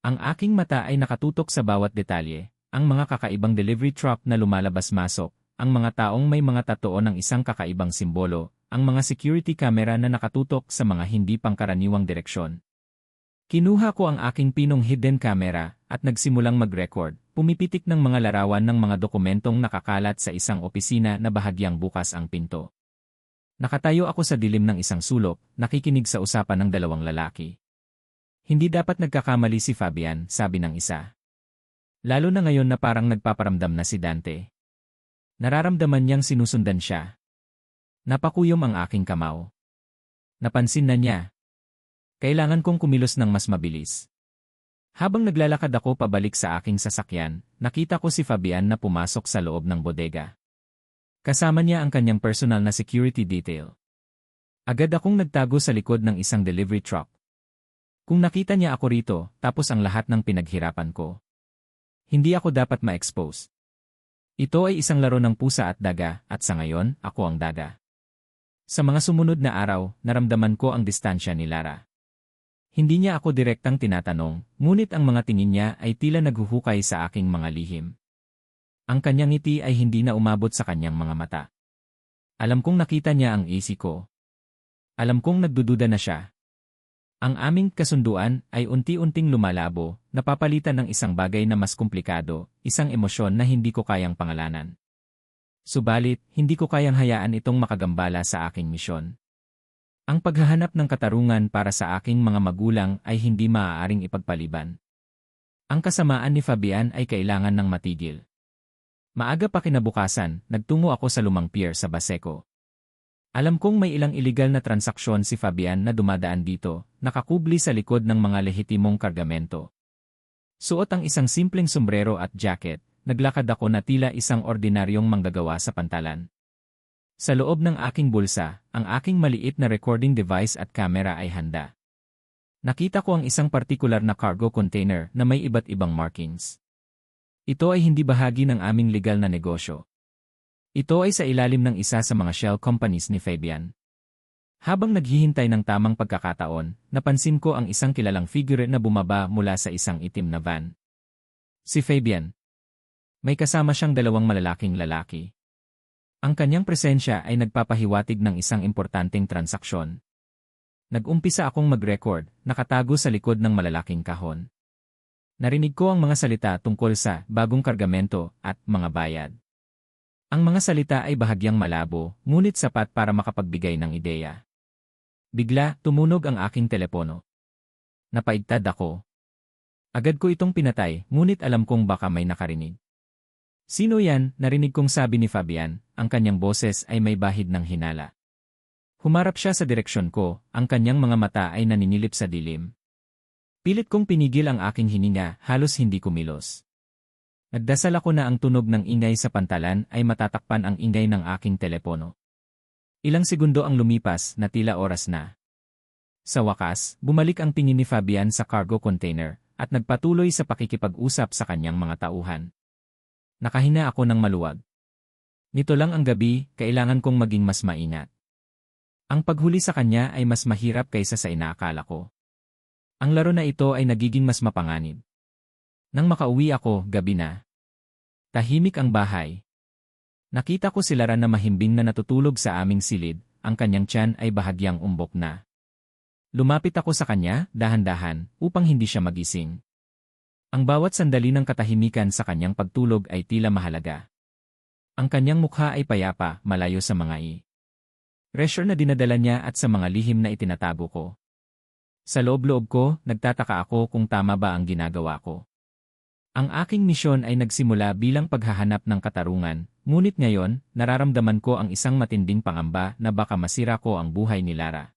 [SPEAKER 1] Ang aking mata ay nakatutok sa bawat detalye, ang mga kakaibang delivery truck na lumalabas-masok, ang mga taong may mga tatoo ng isang kakaibang simbolo, ang mga security camera na nakatutok sa mga hindi pangkaraniwang direksyon. Kinuha ko ang aking pinong hidden camera at nagsimulang mag-record, pumipitik ng mga larawan ng mga dokumentong nakakalat sa isang opisina na bahagyang bukas ang pinto. Nakatayo ako sa dilim ng isang sulok, nakikinig sa usapan ng dalawang lalaki. Hindi dapat nagkakamali si Fabian, sabi ng isa. Lalo na ngayon na parang nagpaparamdam na si Dante. Nararamdaman niyang sinusundan siya. Napakuyom ang aking kamao. Napansin na niya. Kailangan kong kumilos ng mas mabilis. Habang naglalakad ako pabalik sa aking sasakyan, nakita ko si Fabian na pumasok sa loob ng bodega. Kasama niya ang kanyang personal na security detail. Agad akong nagtago sa likod ng isang delivery truck. Kung nakita niya ako rito, tapos ang lahat ng pinaghirapan ko. Hindi ako dapat ma-expose. Ito ay isang laro ng pusa at daga, at sa ngayon, ako ang daga. Sa mga sumunod na araw, naramdaman ko ang distansya ni Lara. Hindi niya ako direktang tinatanong, ngunit ang mga tingin niya ay tila naghuhukay sa aking mga lihim. Ang kanyang ngiti ay hindi na umabot sa kanyang mga mata. Alam kong nakita niya ang isi ko. Alam kong nagdududa na siya. Ang aming kasunduan ay unti-unting lumalabo, napapalitan ng isang bagay na mas komplikado, isang emosyon na hindi ko kayang pangalanan. Subalit, hindi ko kayang hayaan itong makagambala sa aking misyon. Ang paghahanap ng katarungan para sa aking mga magulang ay hindi maaaring ipagpaliban. Ang kasamaan ni Fabian ay kailangan ng matigil. Maaga pa kinabukasan, nagtungo ako sa lumang pier sa Baseco. Alam kong may ilang iligal na transaksyon si Fabian na dumadaan dito, nakakubli sa likod ng mga lehitimong kargamento. Suot ang isang simpleng sombrero at jacket, naglakad ako na tila isang ordinaryong manggagawa sa pantalan. Sa loob ng aking bulsa, ang aking maliit na recording device at camera ay handa. Nakita ko ang isang partikular na cargo container na may iba't ibang markings. Ito ay hindi bahagi ng aming legal na negosyo. Ito ay sa ilalim ng isa sa mga shell companies ni Fabian. Habang naghihintay ng tamang pagkakataon, napansin ko ang isang kilalang figure na bumaba mula sa isang itim na van. Si Fabian. May kasama siyang dalawang malalaking lalaki. Ang kanyang presensya ay nagpapahiwatig ng isang importanteng transaksyon. Nag-umpisa akong mag-record, nakatago sa likod ng malalaking kahon. Narinig ko ang mga salita tungkol sa bagong kargamento at mga bayad. Ang mga salita ay bahagyang malabo, ngunit sapat para makapagbigay ng ideya. Bigla, tumunog ang aking telepono. Napaigtad ako. Agad ko itong pinatay, ngunit alam kong baka may nakarinig. Sino yan? Narinig kong sabi ni Fabian, ang kanyang boses ay may bahid ng hinala. Humarap siya sa direksyon ko, ang kanyang mga mata ay naninilip sa dilim. Pilit kong pinigil ang aking hininga, halos hindi kumilos. Nagdasal ako na ang tunog ng ingay sa pantalan ay matatakpan ang ingay ng aking telepono. Ilang segundo ang lumipas na tila oras na. Sa wakas, bumalik ang tingin ni Fabian sa cargo container at nagpatuloy sa pakikipag-usap sa kanyang mga tauhan. Nakahina ako ng maluwag. Nito lang ang gabi, kailangan kong maging mas maingat. Ang paghuli sa kanya ay mas mahirap kaysa sa inaakala ko. Ang laro na ito ay nagiging mas mapanganib. Nang makauwi ako, gabi na. Tahimik ang bahay. Nakita ko si Lara na mahimbing na natutulog sa aming silid, ang kanyang tiyan ay bahagyang umbok na. Lumapit ako sa kanya, dahan-dahan, upang hindi siya magising. Ang bawat sandali ng katahimikan sa kanyang pagtulog ay tila mahalaga. Ang kanyang mukha ay payapa, malayo sa mga pressure na dinadala niya at sa mga lihim na itinatago ko. Sa loob-loob ko, nagtataka ako kung tama ba ang ginagawa ko. Ang aking misyon ay nagsimula bilang paghahanap ng katarungan, ngunit ngayon, nararamdaman ko ang isang matinding pangamba na baka masira ko ang buhay ni Lara.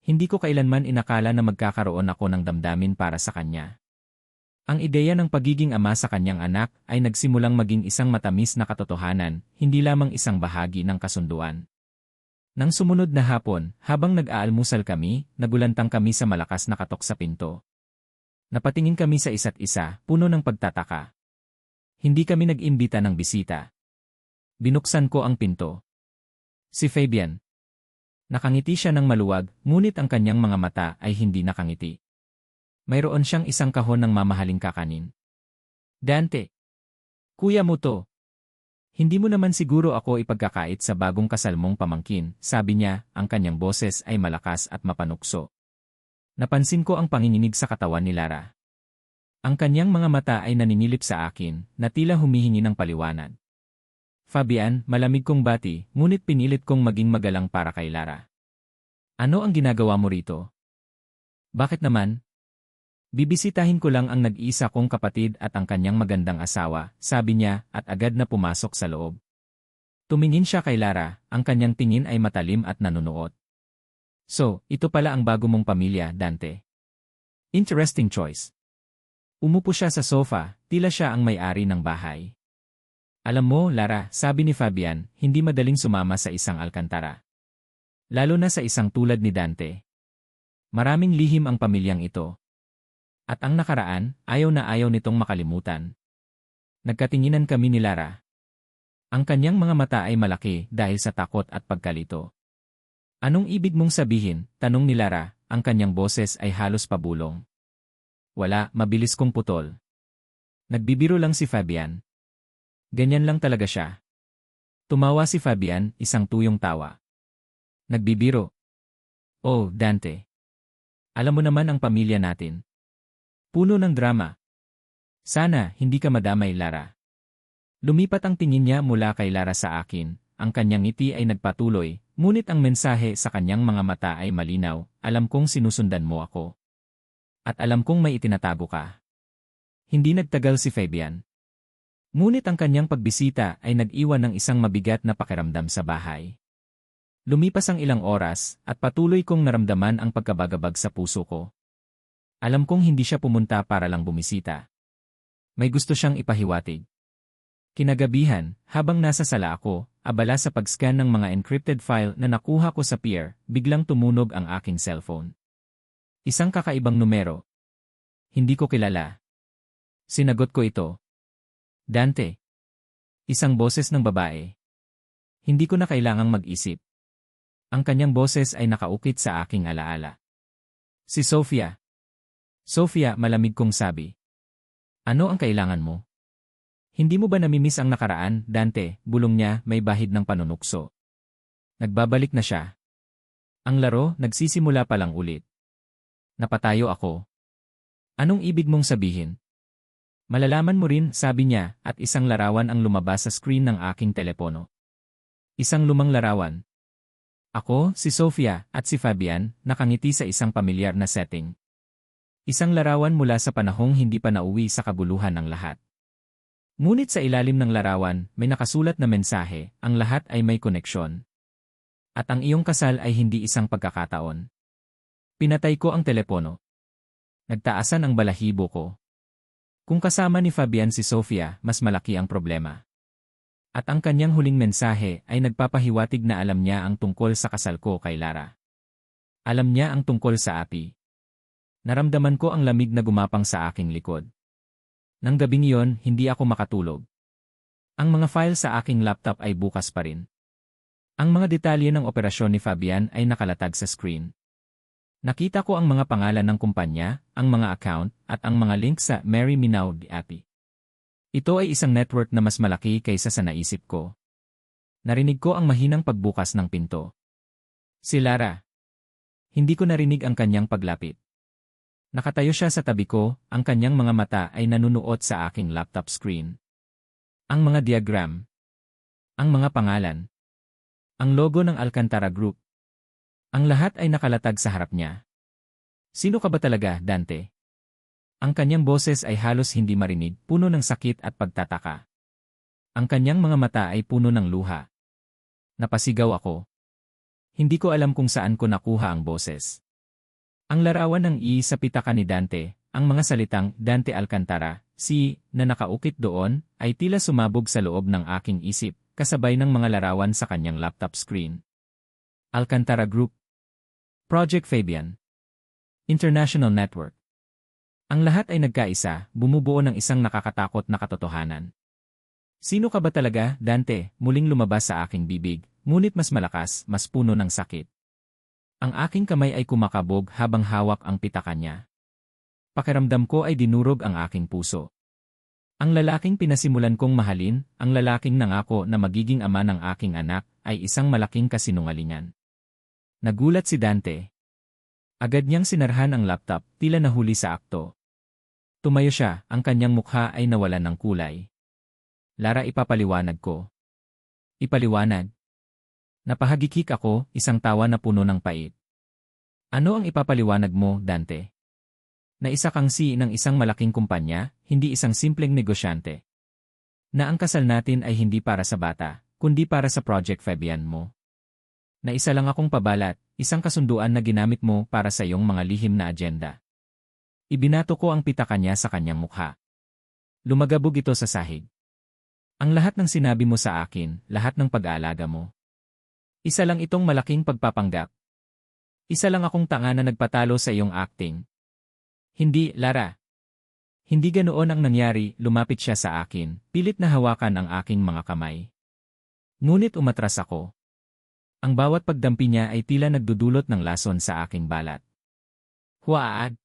[SPEAKER 1] Hindi ko kailanman inakala na magkakaroon ako ng damdamin para sa kanya. Ang ideya ng pagiging ama sa kanyang anak ay nagsimulang maging isang matamis na katotohanan, hindi lamang isang bahagi ng kasunduan. Nang sumunod na hapon, habang nag-aalmusal kami, nagulantang kami sa malakas na katok sa pinto. Napatingin kami sa isa't isa, puno ng pagtataka. Hindi kami nag-imbita ng bisita. Binuksan ko ang pinto. Si Fabian. Nakangiti siya ng maluwag, ngunit ang kanyang mga mata ay hindi nakangiti. Mayroon siyang isang kahon ng mamahaling kakanin. Dante. Kuya mo to. Hindi mo naman siguro ako ipagkakait sa bagong kasal mong pamangkin, sabi niya, ang kanyang boses ay malakas at mapanukso. Napansin ko ang panginginig sa katawan ni Lara. Ang kanyang mga mata ay naninilip sa akin, na tila humihingi ng paliwanag. Fabian, malamig kong bati, ngunit pinilit kong maging magalang para kay Lara. Ano ang ginagawa mo rito? Bakit naman? Bibisitahin ko lang ang nag-iisa kong kapatid at ang kanyang magandang asawa, sabi niya at agad na pumasok sa loob. Tumingin siya kay Lara, ang kanyang tingin ay matalim at nanunuot. So, ito pala ang bago mong pamilya, Dante. Interesting choice. Umupo siya sa sofa, tila siya ang may-ari ng bahay. Alam mo, Lara, sabi ni Fabian, hindi madaling sumama sa isang alkantara. Lalo na sa isang tulad ni Dante. Maraming lihim ang pamilyang ito. At ang nakaraan, ayaw na ayaw nitong makalimutan. Nagkatinginan kami ni Lara. Ang kanyang mga mata ay malaki dahil sa takot at pagkalito. Anong ibig mong sabihin? Tanong ni Lara, ang kanyang boses ay halos pabulong. Wala, mabilis kong putol. Nagbibiro lang si Fabian. Ganyan lang talaga siya. Tumawa si Fabian, isang tuyong tawa. Nagbibiro. Oh, Dante. Alam mo naman ang pamilya natin. Puno ng drama. Sana, hindi ka madamay, Lara. Lumipat ang tingin niya mula kay Lara sa akin, ang kanyang ngiti ay nagpatuloy, ngunit ang mensahe sa kanyang mga mata ay malinaw, alam kong sinusundan mo ako. At alam kong may itinatago ka. Hindi nagtagal si Fabian. Ngunit ang kanyang pagbisita ay nag-iwan ng isang mabigat na pakiramdam sa bahay. Lumipas ang ilang oras at patuloy kong naramdaman ang pagkabagabag sa puso ko. Alam kong hindi siya pumunta para lang bumisita. May gusto siyang ipahiwatig. Kinagabihan, habang nasa sala ako, abala sa pag-scan ng mga encrypted file na nakuha ko sa pier, biglang tumunog ang aking cellphone. Isang kakaibang numero. Hindi ko kilala. Sinagot ko ito. Dante. Isang boses ng babae. Hindi ko na kailangang mag-isip. Ang kanyang boses ay nakaukit sa aking alaala. Si Sofia. Sofia, malamig kong sabi. Ano ang kailangan mo? Hindi mo ba namimiss ang nakaraan, Dante? Bulong niya, may bahid ng panunukso. Nagbabalik na siya. Ang laro, nagsisimula pa lang ulit. Napatayo ako. Anong ibig mong sabihin? Malalaman mo rin, sabi niya, at isang larawan ang lumabas sa screen ng aking telepono. Isang lumang larawan. Ako, si Sofia, at si Fabian, nakangiti sa isang pamilyar na setting. Isang larawan mula sa panahong hindi pa nauwi sa kabuluhan ng lahat. Ngunit sa ilalim ng larawan, may nakasulat na mensahe, ang lahat ay may koneksyon. At ang iyong kasal ay hindi isang pagkakataon. Pinatay ko ang telepono. Nagtaasan ang balahibo ko. Kung kasama ni Fabian si Sofia, mas malaki ang problema. At ang kanyang huling mensahe ay nagpapahiwatig na alam niya ang tungkol sa kasal ko kay Lara. Alam niya ang tungkol sa api. Naramdaman ko ang lamig na gumapang sa aking likod. Nang gabing iyon, hindi ako makatulog. Ang mga file sa aking laptop ay bukas pa rin. Ang mga detalye ng operasyon ni Fabian ay nakalatag sa screen. Nakita ko ang mga pangalan ng kumpanya, ang mga account, at ang mga link sa Mary Minaw di Api. Ito ay isang network na mas malaki kaysa sa naisip ko. Narinig ko ang mahinang pagbukas ng pinto. Si Lara. Hindi ko narinig ang kanyang paglapit. Nakatayo siya sa tabi ko, ang kanyang mga mata ay nanunuot sa aking laptop screen. Ang mga diagram. Ang mga pangalan. Ang logo ng Alcantara Group. Ang lahat ay nakalatag sa harap niya. Sino ka ba talaga, Dante? Ang kanyang boses ay halos hindi marinig, puno ng sakit at pagtataka. Ang kanyang mga mata ay puno ng luha. Napasigaw ako. Hindi ko alam kung saan ko nakuha ang boses. Ang larawan ng sa pitaka ni Dante, ang mga salitang Dante Alcantara, na nakaukit doon, ay tila sumabog sa loob ng aking isip, kasabay ng mga larawan sa kanyang laptop screen. Alcantara Group. Project Fabian. International Network. Ang lahat ay nagkaisa, bumubuo ng isang nakakatakot na katotohanan. Sino ka ba talaga, Dante? Muling lumabas sa aking bibig, ngunit mas malakas, mas puno ng sakit. Ang aking kamay ay kumakabog habang hawak ang pitaka niya. Pakiramdam ko ay dinurog ang aking puso. Ang lalaking pinasimulan kong mahalin, ang lalaking nangako na magiging ama ng aking anak, ay isang malaking kasinungalingan. Nagulat si Dante. Agad niyang sinarhan ang laptop, tila nahuli sa akto. Tumayo siya, ang kanyang mukha ay nawalan ng kulay. Lara, ipapaliwanag ko. Ipaliwanag. Napahagikik ako, isang tawa na puno ng pait. Ano ang ipapaliwanag mo, Dante? Na isa kang CEO ng isang malaking kumpanya, hindi isang simpleng negosyante. Na ang kasal natin ay hindi para sa bata, kundi para sa Project Fabian mo. Na isa lang akong pabalat, isang kasunduan na ginamit mo para sa iyong mga lihim na agenda. Ibinato ko ang pitaka niya sa kanyang mukha. Lumagabog ito sa sahig. Ang lahat ng sinabi mo sa akin, lahat ng pag-aalaga mo. Isa lang itong malaking pagpapanggap. Isa lang akong tanga na nagpatalo sa iyong acting. Hindi, Lara. Hindi ganoon ang nangyari, lumapit siya sa akin, pilit na hawakan ang aking mga kamay. Ngunit umatras ako. Ang bawat pagdampi niya ay tila nagdudulot ng lason sa aking balat. Huwaad!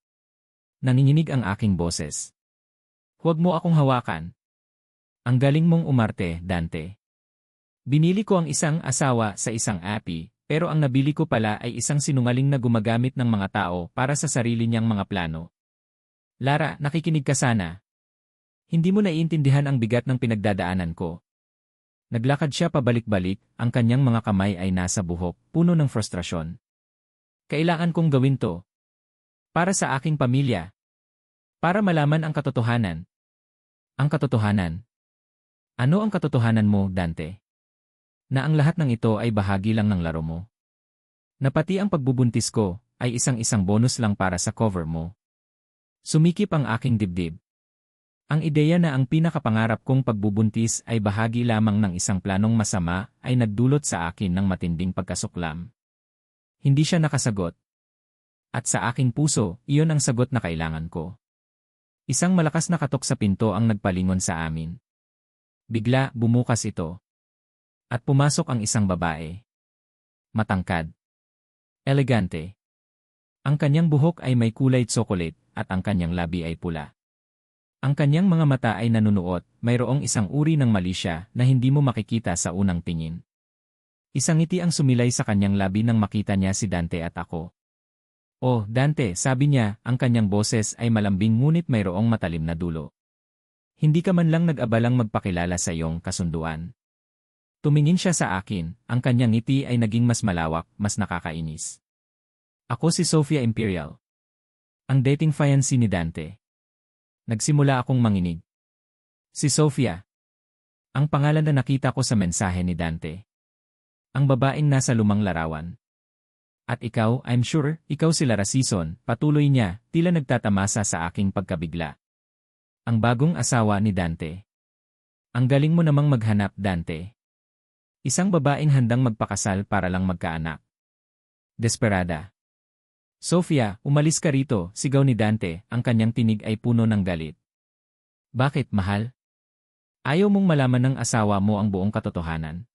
[SPEAKER 1] Nanginginig ang aking boses. Huwag mo akong hawakan. Ang galing mong umarte, Dante. Binili ko ang isang asawa sa isang api, pero ang nabili ko pala ay isang sinungaling na gumagamit ng mga tao para sa sarili niyang mga plano. Lara, nakikinig ka sana. Hindi mo naiintindihan ang bigat ng pinagdadaanan ko. Naglakad siya pabalik-balik, ang kanyang mga kamay ay nasa buhok, puno ng frustrasyon. Kailangan kong gawin to. Para sa aking pamilya. Para malaman ang katotohanan. Ang katotohanan. Ano ang katotohanan mo, Dante? Na ang lahat ng ito ay bahagi lang ng laro mo. Na pati ang pagbubuntis ko ay isang-isang bonus lang para sa cover mo. Sumikip ang aking dibdib. Ang ideya na ang pinakapangarap kong pagbubuntis ay bahagi lamang ng isang planong masama ay nagdulot sa akin ng matinding pagkasuklam. Hindi siya nakasagot. At sa aking puso, iyon ang sagot na kailangan ko. Isang malakas na katok sa pinto ang nagpalingon sa amin. Bigla, bumukas ito. At pumasok ang isang babae. Matangkad. Elegante. Ang kanyang buhok ay may kulay tsokolat at ang kanyang labi ay pula. Ang kanyang mga mata ay nanunuot, mayroong isang uri ng malisya na hindi mo makikita sa unang tingin. Isang ngiti ang sumilay sa kanyang labi nang makita niya si Dante at ako. Oh, Dante, sabi niya, ang kanyang boses ay malambing ngunit mayroong matalim na dulo. Hindi ka man lang nag-abalang magpakilala sa iyong kasunduan. Tumingin siya sa akin, ang kanyang ngiti ay naging mas malawak, mas nakakainis. Ako si Sofia Imperial. Ang dating fiancé ni Dante. Nagsimula akong manginig. Si Sofia. Ang pangalan na nakita ko sa mensahe ni Dante. Ang babaeng nasa lumang larawan. At ikaw, I'm sure, ikaw si Lara Sison, patuloy niya, tila nagtatamasa sa aking pagkabigla. Ang bagong asawa ni Dante. Ang galing mo namang maghanap, Dante. Isang babaeng handang magpakasal para lang magkaanak. Desperada. Sofia, umalis ka rito, sigaw ni Dante, ang kanyang tinig ay puno ng galit. Bakit, mahal? Ayaw mong malaman ng asawa mo ang buong katotohanan.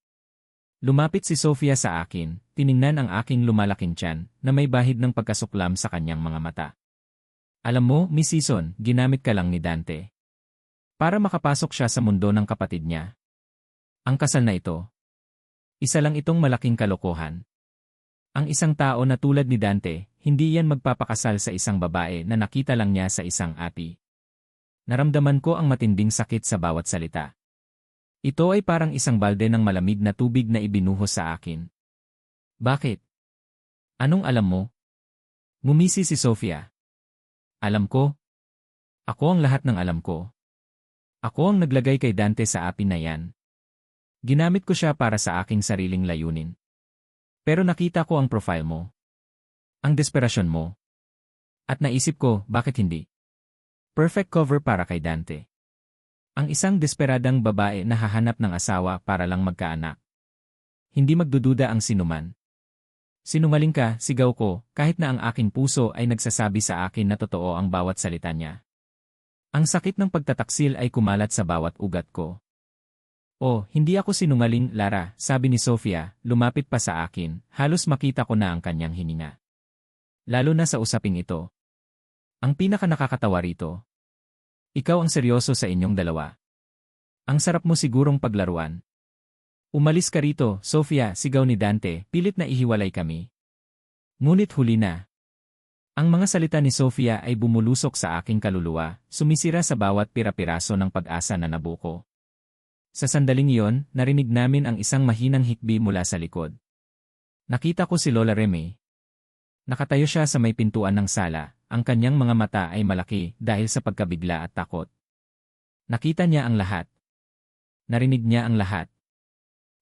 [SPEAKER 1] Lumapit si Sofia sa akin, tiningnan ang aking lumalaking tiyan na may bahid ng pagkasuklam sa kanyang mga mata. Alam mo, Miss Sison, ginamit ka lang ni Dante. Para makapasok siya sa mundo ng kapatid niya. Ang kasal na ito. Isa lang itong malaking kalokohan. Ang isang tao na tulad ni Dante, hindi yan magpapakasal sa isang babae na nakita lang niya sa isang api. Naramdaman ko ang matinding sakit sa bawat salita. Ito ay parang isang balde ng malamig na tubig na ibinuhos sa akin. Bakit? Anong alam mo? Ngumisi si Sofia. Alam ko. Ako ang lahat ng alam ko. Ako ang naglagay kay Dante sa api na yan. Ginamit ko siya para sa aking sariling layunin. Pero nakita ko ang profile mo. Ang desperasyon mo. At naisip ko, bakit hindi? Perfect cover para kay Dante. Ang isang desperadang babae na hahanap ng asawa para lang magkaanak. Hindi magdududa ang sinuman. Sinungaling ka, sigaw ko, kahit na ang aking puso ay nagsasabi sa akin na totoo ang bawat salita niya. Ang sakit ng pagtataksil ay kumalat sa bawat ugat ko. Oh, hindi ako sinungaling, Lara, sabi ni Sofia, lumapit pa sa akin, halos makita ko na ang kanyang hininga. Lalo na sa usaping ito. Ang pinaka-nakakatawa rito. Ikaw ang seryoso sa inyong dalawa. Ang sarap mo sigurong paglaruan. Umalis ka rito, Sofia, sigaw ni Dante, pilit na ihiwalay kami. Ngunit huli na. Ang mga salita ni Sofia ay bumulusok sa aking kaluluwa, sumisira sa bawat pira-piraso ng pag-asa na nabuko. Sa sandaling iyon, narinig namin ang isang mahinang hikbi mula sa likod. Nakita ko si Lola Reme. Nakatayo siya sa may pintuan ng sala, ang kanyang mga mata ay malaki dahil sa pagkabigla at takot. Nakita niya ang lahat. Narinig niya ang lahat.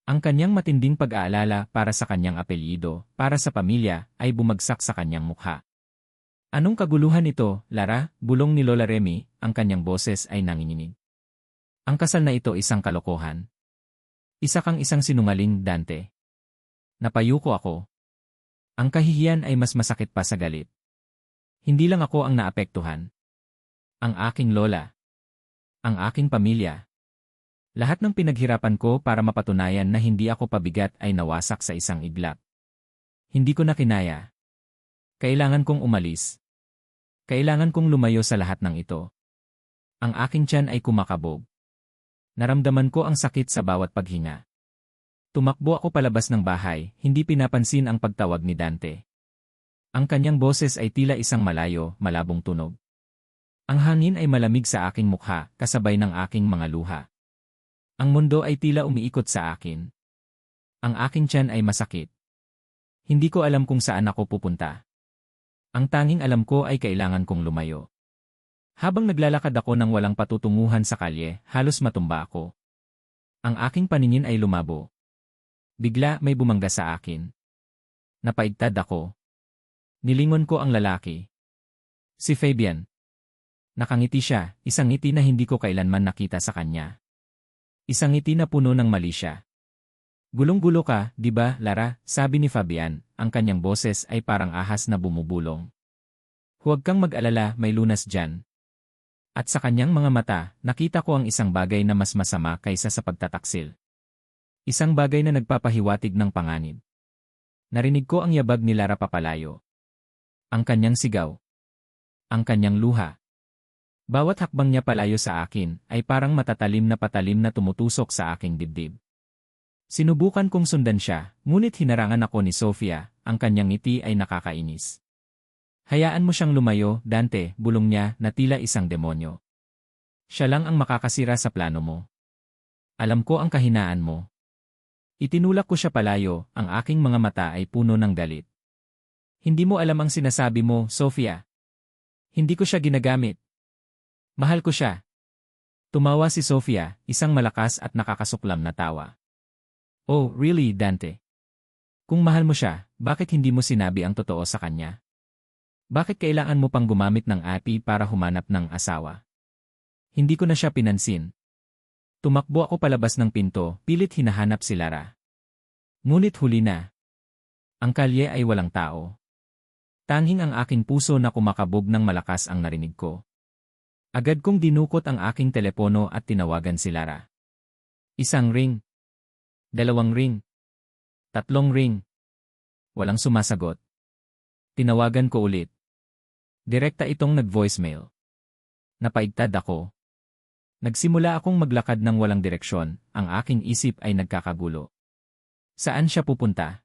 [SPEAKER 1] Ang kanyang matinding pag-aalala para sa kanyang apelyido, para sa pamilya, ay bumagsak sa kanyang mukha. Anong kaguluhan ito, Lara? Bulong ni Lola Remy, ang kanyang boses ay nanginginig. Ang kasal na ito isang kalokohan. Isa kang isang sinungaling, Dante. Napayuko ako. Ang kahihiyan ay mas masakit pa sa galit. Hindi lang ako ang naapektuhan. Ang aking lola. Ang aking pamilya. Lahat ng pinaghirapan ko para mapatunayan na hindi ako pabigat ay nawasak sa isang iglap. Hindi ko na kinaya. Kailangan kong umalis. Kailangan kong lumayo sa lahat ng ito. Ang aking tiyan ay kumakabog. Naramdaman ko ang sakit sa bawat paghinga. Tumakbo ako palabas ng bahay, hindi pinapansin ang pagtawag ni Dante. Ang kanyang boses ay tila isang malayo, malabong tunog. Ang hangin ay malamig sa aking mukha, kasabay ng aking mga luha. Ang mundo ay tila umiikot sa akin. Ang aking tiyan ay masakit. Hindi ko alam kung saan ako pupunta. Ang tanging alam ko ay kailangan kong lumayo. Habang naglalakad ako ng walang patutunguhan sa kalye, halos matumba ako. Ang aking paningin ay lumabo. Bigla may bumangga sa akin. Napaigtad ako. Nilingon ko ang lalaki. Si Fabian. Nakangiti siya, isang ngiti na hindi ko kailanman nakita sa kanya. Isang ngiti na puno ng mali siya. Gulong-gulo ka, di ba, Lara? Sabi ni Fabian, ang kanyang boses ay parang ahas na bumubulong. Huwag kang mag-alala, may lunas dyan. At sa kanyang mga mata, nakita ko ang isang bagay na mas masama kaysa sa pagtataksil. Isang bagay na nagpapahiwatig ng panganib. Narinig ko ang yabag ni Lara papalayo. Ang kanyang sigaw. Ang kanyang luha. Bawat hakbang niya palayo sa akin ay parang matatalim na patalim na tumutusok sa aking dibdib. Sinubukan kong sundan siya, ngunit hinarangan ako ni Sofia, ang kanyang ngiti ay nakakainis. Hayaan mo siyang lumayo, Dante, bulong niya na tila isang demonyo. Siya lang ang makakasira sa plano mo. Alam ko ang kahinaan mo. Itinulak ko siya palayo, ang aking mga mata ay puno ng galit. Hindi mo alam ang sinasabi mo, Sofia. Hindi ko siya ginagamit. Mahal ko siya. Tumawa si Sofia, isang malakas at nakakasuklam na tawa. Oh, really, Dante? Kung mahal mo siya, bakit hindi mo sinabi ang totoo sa kanya? Bakit kailangan mo pang gumamit ng api para humanap ng asawa? Hindi ko na siya pinansin. Tumakbo ako palabas ng pinto, pilit hinahanap si Lara. Ngunit huli na. Ang kalye ay walang tao. Tanging ang aking puso na kumakabog ng malakas ang narinig ko. Agad kong dinukot ang aking telepono at tinawagan si Lara. Isang ring. 2 ring. 3 ring. Walang sumasagot. Tinawagan ko ulit. Direkta itong nag-voicemail. Napaigtad ako. Nagsimula akong maglakad ng walang direksyon, ang aking isip ay nagkakagulo. Saan siya pupunta?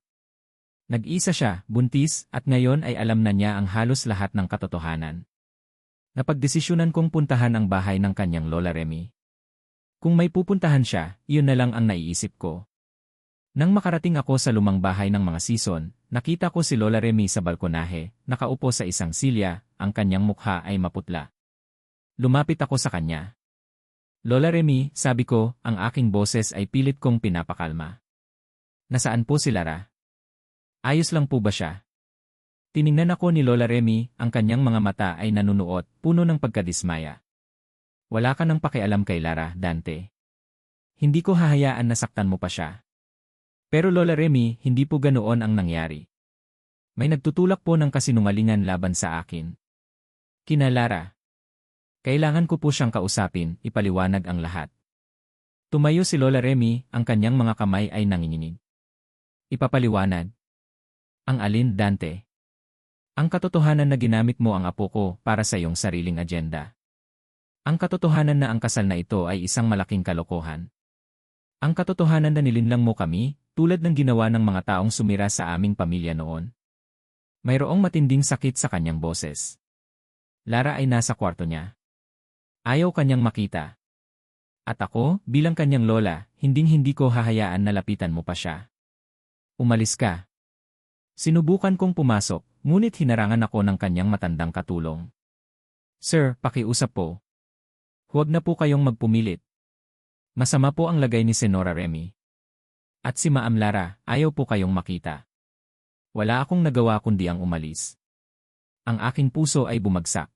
[SPEAKER 1] Nag-isa siya, buntis, at ngayon ay alam na niya ang halos lahat ng katotohanan. Napagdesisyonan kong puntahan ang bahay ng kanyang Lola Remy. Kung may pupuntahan siya, iyon na lang ang naiisip ko. Nang makarating ako sa lumang bahay ng mga Sison, nakita ko si Lola Remy sa balkonahe, nakaupo sa isang silya, ang kanyang mukha ay maputla. Lumapit ako sa kanya. Lola Remy, sabi ko, ang aking boses ay pilit kong pinapakalma. Nasaan po si Lara? Ayos lang po ba siya? Tiningnan ako ni Lola Remy, ang kanyang mga mata ay nanunuot, puno ng pagkadismaya. Wala ka nang pakialam kay Lara, Dante. Hindi ko hahayaan na saktan mo pa siya. Pero Lola Remy, hindi po ganoon ang nangyari. May nagtutulak po ng kasinungalingan laban sa akin. Kina Lara. Kailangan ko po siyang kausapin, ipaliwanag ang lahat. Tumayo si Lola Remy, ang kanyang mga kamay ay nanginginig. Ipapaliwanag. Ang alin, Dante? Ang katotohanan na ginamit mo ang apo ko para sa iyong sariling agenda. Ang katotohanan na ang kasal na ito ay isang malaking kalokohan. Ang katotohanan na nilinlang mo kami, tulad ng ginawa ng mga taong sumira sa aming pamilya noon. Mayroong matinding sakit sa kanyang boses. Lara ay nasa kwarto niya. Ayaw kanyang makita. At ako, bilang kanyang lola, hinding-hindi ko hahayaan na lapitan mo pa siya. Umalis ka. Sinubukan kong pumasok, ngunit hinarangan ako ng kanyang matandang katulong. Sir, pakiusap po. Huwag na po kayong magpumilit. Masama po ang lagay ni Senora Remy. At si Ma'am Lara, ayaw po kayong makita. Wala akong nagawa kundi ang umalis. Ang aking puso ay bumagsak.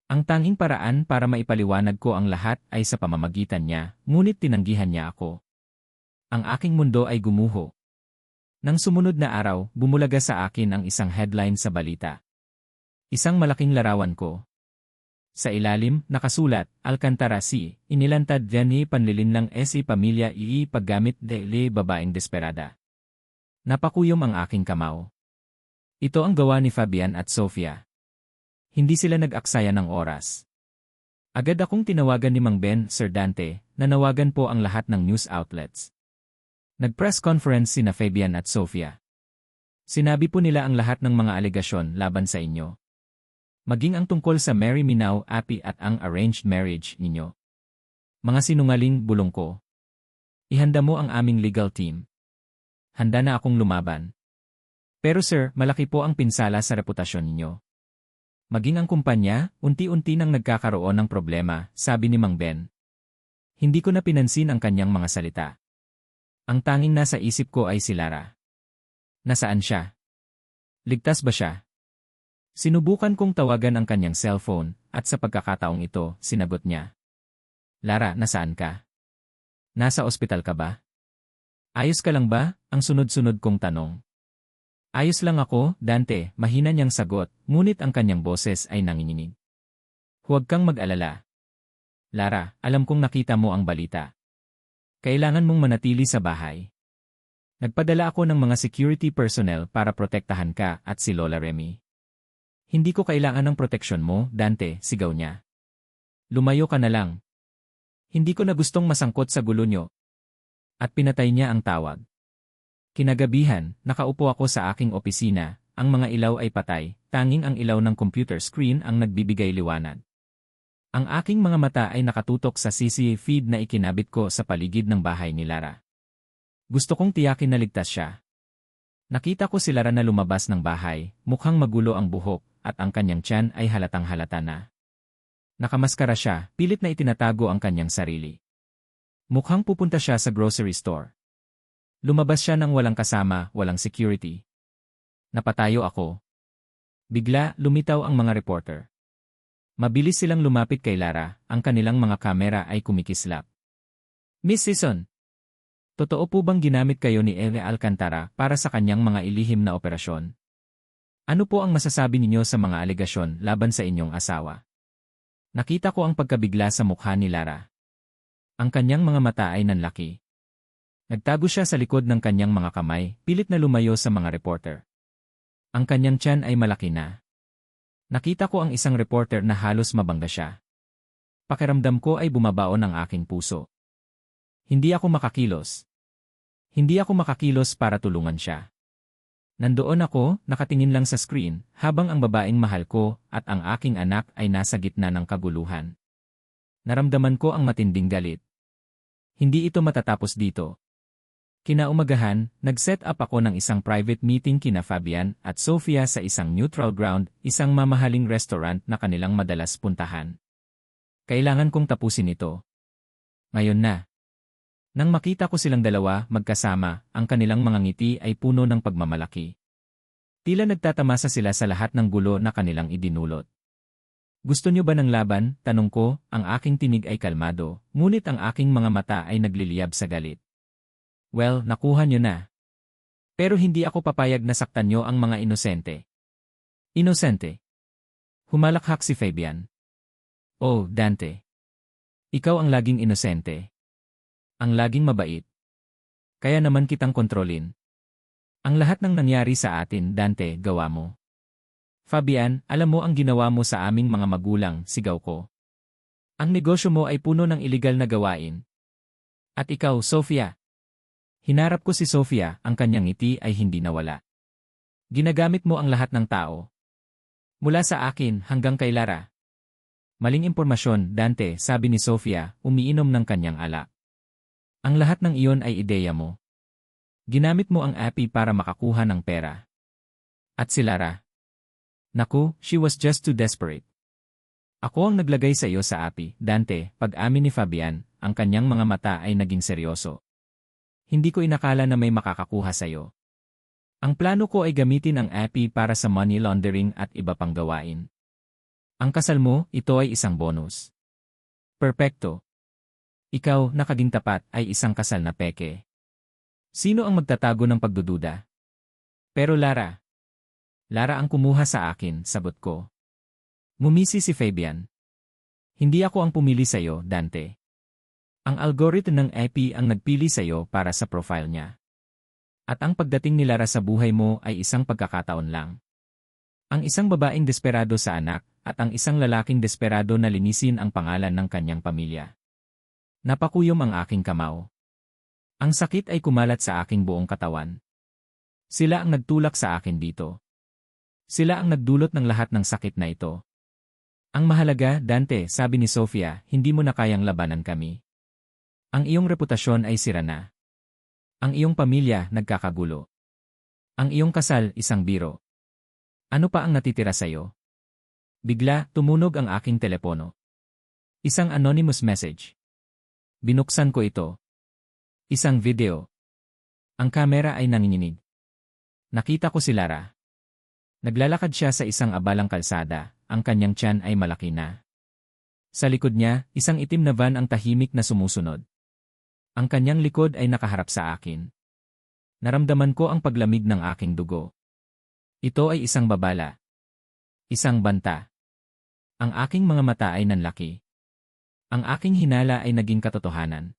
[SPEAKER 1] Ang tanging paraan para maipaliwanag ko ang lahat ay sa pamamagitan niya, ngunit tinanggihan niya ako. Ang aking mundo ay gumuho. Nang sumunod na araw, bumulaga sa akin ang isang headline sa balita. Isang malaking larawan ko. Sa ilalim, nakasulat, Alcantara C. Inilantad ni panlilinlang si pamilya paggamit de babaeng desperada. Napakuyom ang aking kamao. Ito ang gawa ni Fabian at Sofia. Hindi sila nag-aksaya ng oras. Agad akong tinawagan ni Mang Ben, Sir Dante, nanawagan po ang lahat ng news outlets. Nag-press conference sina Fabian at Sofia. Sinabi po nila ang lahat ng mga alegasyon laban sa inyo. Maging ang tungkol sa Mary Minao, Api at ang arranged marriage ninyo. Mga sinungaling, bulong ko. Ihanda mo ang aming legal team. Handa na akong lumaban. Pero sir, malaki po ang pinsala sa reputasyon ninyo. Maging ang kumpanya, unti-unti nang nagkakaroon ng problema, sabi ni Mang Ben. Hindi ko na pinansin ang kanyang mga salita. Ang tanging nasa isip ko ay si Lara. Nasaan siya? Ligtas ba siya? Sinubukan kong tawagan ang kanyang cellphone, at sa pagkakataong ito, sinagot niya. Lara, nasaan ka? Nasa ospital ka ba? Ayos ka lang ba? Ang sunod-sunod kong tanong. Ayos lang ako, Dante, mahina niyang sagot, ngunit ang kanyang boses ay nanginginig. Huwag kang mag-alala. Lara, alam kong nakita mo ang balita. Kailangan mong manatili sa bahay. Nagpadala ako ng mga security personnel para protektahan ka at si Lola Remy. Hindi ko kailangan ng proteksyon mo, Dante, sigaw niya. Lumayo ka na lang. Hindi ko na gustong masangkot sa gulo niyo. At pinatay niya ang tawag. Kinagabihan, nakaupo ako sa aking opisina, ang mga ilaw ay patay, tanging ang ilaw ng computer screen ang nagbibigay liwanag. Ang aking mga mata ay nakatutok sa CCTV feed na ikinabit ko sa paligid ng bahay ni Lara. Gusto kong tiyakin na ligtas siya. Nakita ko si Lara na lumabas ng bahay, mukhang magulo ang buhok, at ang kanyang tiyan ay halatang halata na. Nakamaskara siya, pilit na itinatago ang kanyang sarili. Mukhang pupunta siya sa grocery store. Lumabas siya nang walang kasama, walang security. Napatayo ako. Bigla, lumitaw ang mga reporter. Mabilis silang lumapit kay Lara, ang kanilang mga kamera ay kumikislap. Miss Season, totoo po bang ginamit kayo ni Eve Alcantara para sa kanyang mga ilihim na operasyon? Ano po ang masasabi ninyo sa mga alegasyon laban sa inyong asawa? Nakita ko ang pagkabigla sa mukha ni Lara. Ang kanyang mga mata ay nanlaki. Nagtago siya sa likod ng kanyang mga kamay, pilit na lumayo sa mga reporter. Ang kanyang tiyan ay malaki na. Nakita ko ang isang reporter na halos mabangga siya. Pakiramdam ko ay bumabaon ang aking puso. Hindi ako makakilos. Hindi ako makakilos para tulungan siya. Nandoon ako, nakatingin lang sa screen, habang ang babaeng mahal ko at ang aking anak ay nasa gitna ng kaguluhan. Naramdaman ko ang matinding galit. Hindi ito matatapos dito. Kinaumagahan, nag-set up ako ng isang private meeting kina Fabian at Sofia sa isang neutral ground, isang mamahaling restaurant na kanilang madalas puntahan. Kailangan kong tapusin ito. Ngayon na. Nang makita ko silang dalawa magkasama, ang kanilang mga ngiti ay puno ng pagmamalaki. Tila nagtatamasa sila sa lahat ng gulo na kanilang idinulot. Gusto niyo ba ng laban? Tanong ko, ang aking tinig ay kalmado, ngunit ang aking mga mata ay nagliliyab sa galit. Well, nakuha niyo na. Pero hindi ako papayag na saktan niyo ang mga inosente. Inosente? Humalakhak si Fabian. Oh, Dante. Ikaw ang laging inosente. Ang laging mabait. Kaya naman kitang kontrolin. Ang lahat ng nangyari sa atin, Dante, gawa mo. Fabian, alam mo ang ginawa mo sa aming mga magulang, sigaw ko. Ang negosyo mo ay puno ng iligal na gawain. At ikaw, Sofia. Hinarap ko si Sofia, ang kanyang ngiti ay hindi nawala. Ginagamit mo ang lahat ng tao. Mula sa akin hanggang kay Lara. Maling impormasyon, Dante, sabi ni Sofia, umiinom ng kanyang alak. Ang lahat ng iyon ay ideya mo. Ginamit mo ang API para makakuha ng pera. At si Lara. Naku, she was just too desperate. Ako ang naglagay sa iyo sa api, Dante, pag-amin ni Fabian, ang kanyang mga mata ay naging seryoso. Hindi ko inakala na may makakakuha sa iyo. Ang plano ko ay gamitin ang api para sa money laundering at iba pang gawain. Ang kasal mo, ito ay isang bonus. Perpekto. Ikaw, nakaging tapat, ay isang kasal na peke. Sino ang magtatago ng pagdududa? Pero Lara. Lara ang kumuha sa akin, sagot ko. Ngumisi si Fabian. Hindi ako ang pumili sa iyo, Dante. Ang algorithm ng AP ang nagpili sa iyo para sa profile niya. At ang pagdating ni Lara sa buhay mo ay isang pagkakataon lang. Ang isang babaeng desperado sa anak at ang isang lalaking desperado na linisin ang pangalan ng kanyang pamilya. Napakuyom ang aking kamao. Ang sakit ay kumalat sa aking buong katawan. Sila ang nagtulak sa akin dito. Sila ang nagdulot ng lahat ng sakit na ito. Ang mahalaga, Dante, sabi ni Sofia, hindi mo na kayang labanan kami. Ang iyong reputasyon ay sira na. Ang iyong pamilya nagkakagulo. Ang iyong kasal isang biro. Ano pa ang natitira sa iyo? Bigla, tumunog ang aking telepono. Isang anonymous message. Binuksan ko ito. Isang video. Ang kamera ay nanginginig. Nakita ko si Lara. Naglalakad siya sa isang abalang kalsada, ang kanyang tiyan ay malaki na. Sa likod niya, isang itim na van ang tahimik na sumusunod. Ang kanyang likod ay nakaharap sa akin. Naramdaman ko ang paglamig ng aking dugo. Ito ay isang babala. Isang banta. Ang aking mga mata ay nanlaki. Ang aking hinala ay naging katotohanan.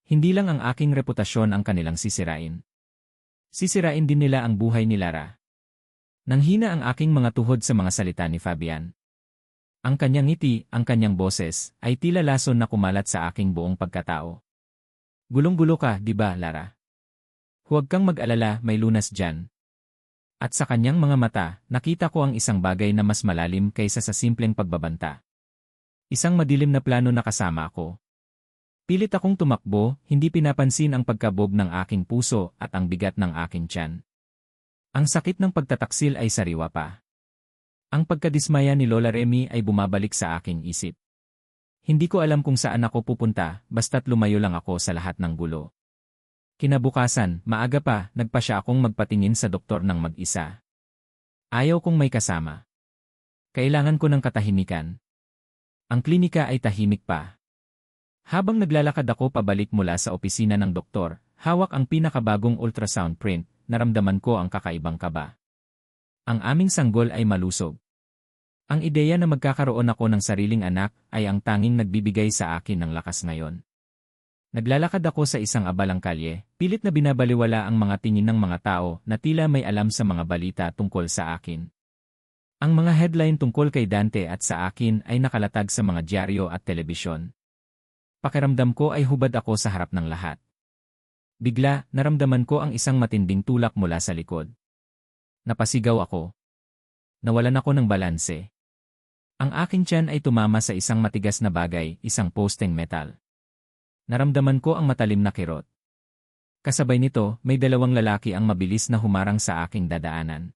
[SPEAKER 1] Hindi lang ang aking reputasyon ang kanilang sisirain. Sisirain din nila ang buhay ni Lara. Nanghina ang aking mga tuhod sa mga salita ni Fabian. Ang kanyang ngiti, ang kanyang boses, ay tila lason na kumalat sa aking buong pagkatao. Gulong-gulo ka, di ba, Lara? Huwag kang mag-alala, may lunas dyan. At sa kanyang mga mata, nakita ko ang isang bagay na mas malalim kaysa sa simpleng pagbabanta. Isang madilim na plano na kasama ako. Pilit akong tumakbo, hindi pinapansin ang pagkabog ng aking puso at ang bigat ng aking tiyan. Ang sakit ng pagtataksil ay sariwa pa. Ang pagkadismaya ni Lola Remy ay bumabalik sa aking isip. Hindi ko alam kung saan ako pupunta, basta't lumayo lang ako sa lahat ng gulo. Kinabukasan, maaga pa, nagpasya akong magpatingin sa doktor ng mag-isa. Ayaw kong may kasama. Kailangan ko ng katahimikan. Ang klinika ay tahimik pa. Habang naglalakad ako pabalik mula sa opisina ng doktor, hawak ang pinakabagong ultrasound print, naramdaman ko ang kakaibang kaba. Ang aming sanggol ay malusog. Ang ideya na magkakaroon ako ng sariling anak ay ang tanging nagbibigay sa akin ng lakas ngayon. Naglalakad ako sa isang abalang kalye, pilit na binabaliwala ang mga tingin ng mga tao na tila may alam sa mga balita tungkol sa akin. Ang mga headline tungkol kay Dante at sa akin ay nakalatag sa mga dyaryo at telebisyon. Pakiramdam ko ay hubad ako sa harap ng lahat. Bigla, naramdaman ko ang isang matinding tulak mula sa likod. Napasigaw ako. Nawalan ako ng balanse. Ang aking tiyan ay tumama sa isang matigas na bagay, isang posteng metal. Naramdaman ko ang matalim na kirot. Kasabay nito, may dalawang lalaki ang mabilis na humarang sa aking dadaanan.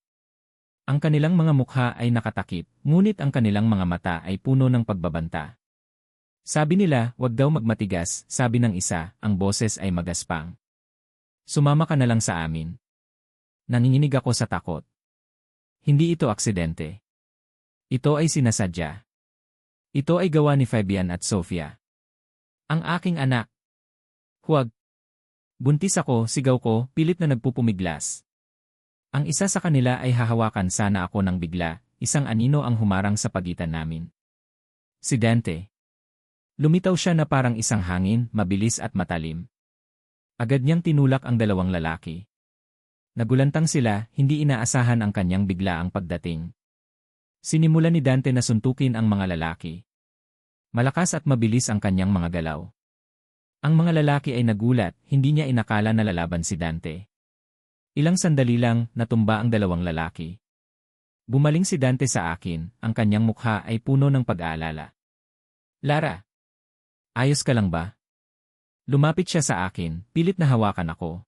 [SPEAKER 1] Ang kanilang mga mukha ay nakatakip, ngunit ang kanilang mga mata ay puno ng pagbabanta. Sabi nila, wag daw magmatigas, sabi ng isa, ang boses ay magaspang. Sumama ka na lang sa amin. Nanginginig ako sa takot. Hindi ito aksidente. Ito ay sinasadya. Ito ay gawa ni Fabian at Sofia. Ang aking anak. Huwag. Buntis ako, sigaw ko, pilit na nagpupumiglas. Ang isa sa kanila ay hahawakan sana ako ng bigla, isang anino ang humarang sa pagitan namin. Si Dante. Lumitaw siya na parang isang hangin, mabilis at matalim. Agad niyang tinulak ang dalawang lalaki. Nagulantang sila, hindi inaasahan ang kanyang biglaang pagdating. Sinimulan ni Dante na suntukin ang mga lalaki. Malakas at mabilis ang kanyang mga galaw. Ang mga lalaki ay nagulat, hindi niya inakala na lalaban si Dante. Ilang sandali lang, natumba ang dalawang lalaki. Bumaling si Dante sa akin, ang kanyang mukha ay puno ng pag-aalala. Lara, ayos ka lang ba? Lumapit siya sa akin, pilit na hawakan ako.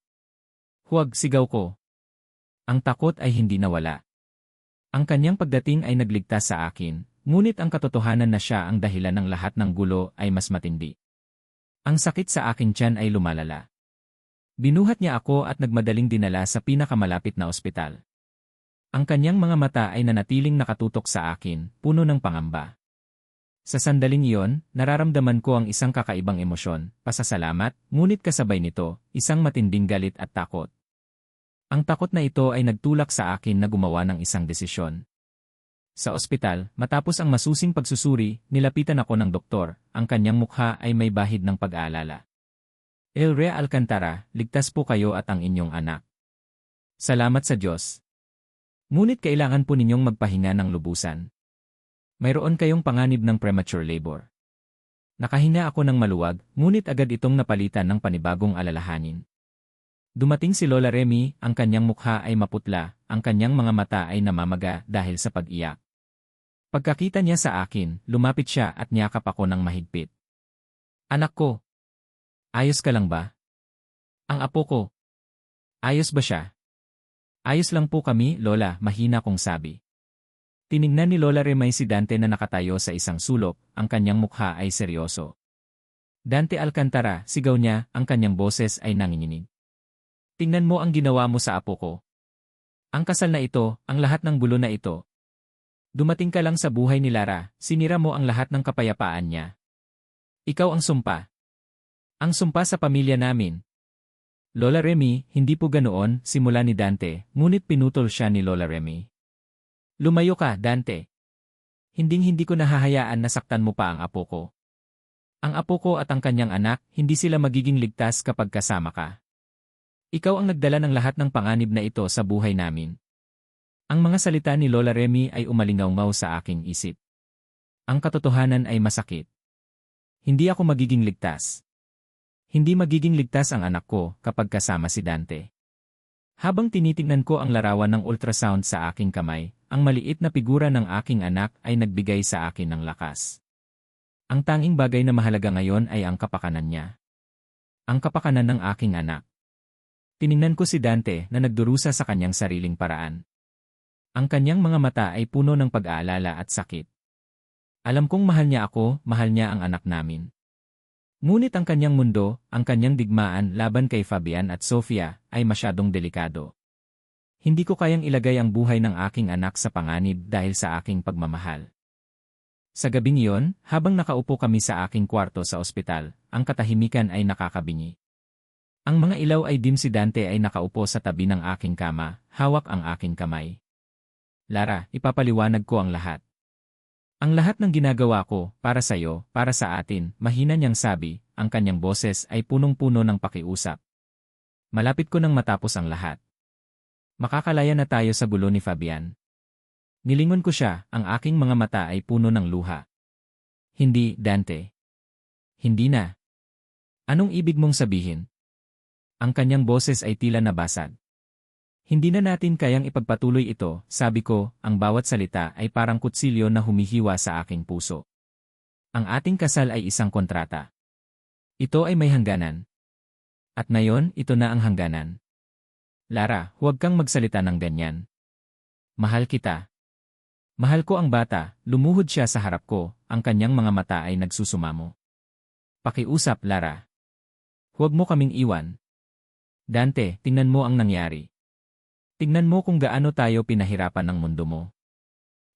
[SPEAKER 1] Huwag, sigaw ko. Ang takot ay hindi nawala. Ang kanyang pagdating ay nagligtas sa akin, ngunit ang katotohanan na siya ang dahilan ng lahat ng gulo ay mas matindi. Ang sakit sa aking tiyan ay lumalala. Binuhat niya ako at nagmadaling dinala sa pinakamalapit na ospital. Ang kanyang mga mata ay nanatiling nakatutok sa akin, puno ng pangamba. Sa sandaling iyon, nararamdaman ko ang isang kakaibang emosyon, pasasalamat, ngunit kasabay nito, isang matinding galit at takot. Ang takot na ito ay nagtulak sa akin na gumawa ng isang desisyon. Sa ospital, matapos ang masusing pagsusuri, nilapitan ako ng doktor, ang kanyang mukha ay may bahid ng pag-aalala. Elrea Alcantara, ligtas po kayo at ang inyong anak. Salamat sa Diyos. Ngunit kailangan po ninyong magpahinga ng lubusan. Mayroon kayong panganib ng premature labor. Nakahinga ako ng maluwag, ngunit agad itong napalitan ng panibagong alalahanin. Dumating si Lola Remy, ang kanyang mukha ay maputla, ang kanyang mga mata ay namamaga dahil sa pag-iyak. Pagkakita niya sa akin, lumapit siya at niyakap ako ng mahigpit. Anak ko, ayos ka lang ba? Ang apo ko, ayos ba siya? Ayos lang po kami, Lola, mahina kong sabi. Tinignan ni Lola Remy si Dante na nakatayo sa isang sulok, ang kanyang mukha ay seryoso. Dante Alcantara, sigaw niya, ang kanyang boses ay nanginginig. Tingnan mo ang ginawa mo sa apo ko. Ang kasal na ito, ang lahat ng gulo na ito. Dumating ka lang sa buhay ni Lara, sinira mo ang lahat ng kapayapaan niya. Ikaw ang sumpa. Ang sumpa sa pamilya namin. Lola Remy, hindi po ganoon, simula ni Dante, ngunit pinutol siya ni Lola Remy. Lumayo ka, Dante. Hinding-hindi ko nahahayaan na saktan mo pa ang apo ko. Ang apo ko at ang kanyang anak, hindi sila magiging ligtas kapag kasama ka. Ikaw ang nagdala ng lahat ng panganib na ito sa buhay namin. Ang mga salita ni Lola Remy ay umalingaw-ngaw sa aking isip. Ang katotohanan ay masakit. Hindi ako magiging ligtas. Hindi magiging ligtas ang anak ko kapag kasama si Dante. Habang tinitingnan ko ang larawan ng ultrasound sa aking kamay, ang maliit na figura ng aking anak ay nagbigay sa akin ng lakas. Ang tanging bagay na mahalaga ngayon ay ang kapakanan niya. Ang kapakanan ng aking anak. Tiningnan ko si Dante na nagdurusa sa kanyang sariling paraan. Ang kanyang mga mata ay puno ng pag-aalala at sakit. Alam kong mahal niya ako, mahal niya ang anak namin. Ngunit ang kanyang mundo, ang kanyang digmaan laban kay Fabian at Sofia, ay masyadong delikado. Hindi ko kayang ilagay ang buhay ng aking anak sa panganib dahil sa aking pagmamahal. Sa gabing iyon, habang nakaupo kami sa aking kwarto sa ospital, ang katahimikan ay nakakabingi. Ang mga ilaw ay dim, si Dante ay nakaupo sa tabi ng aking kama, hawak ang aking kamay. Lara, ipapaliwanag ko ang lahat. Ang lahat ng ginagawa ko, para sa'yo, para sa atin, mahina niyang sabi, ang kanyang boses ay punong-puno ng pakiusap. Malapit ko nang matapos ang lahat. Makakalaya na tayo sa gulo ni Fabian. Nilingon ko siya, ang aking mga mata ay puno ng luha. Hindi, Dante. Hindi na. Anong ibig mong sabihin? Ang kanyang boses ay tila nabasag. Hindi na natin kayang ipagpatuloy ito, sabi ko, ang bawat salita ay parang kutsilyo na humihiwa sa aking puso. Ang ating kasal ay isang kontrata. Ito ay may hangganan. At ngayon, ito na ang hangganan. Lara, huwag kang magsalita ng ganyan. Mahal kita. Mahal ko ang bata, lumuhod siya sa harap ko, ang kanyang mga mata ay nagsusumamo. Pakiusap, Lara. Huwag mo kaming iwan. Dante, tingnan mo ang nangyari. Tingnan mo kung gaano tayo pinahirapan ng mundo mo.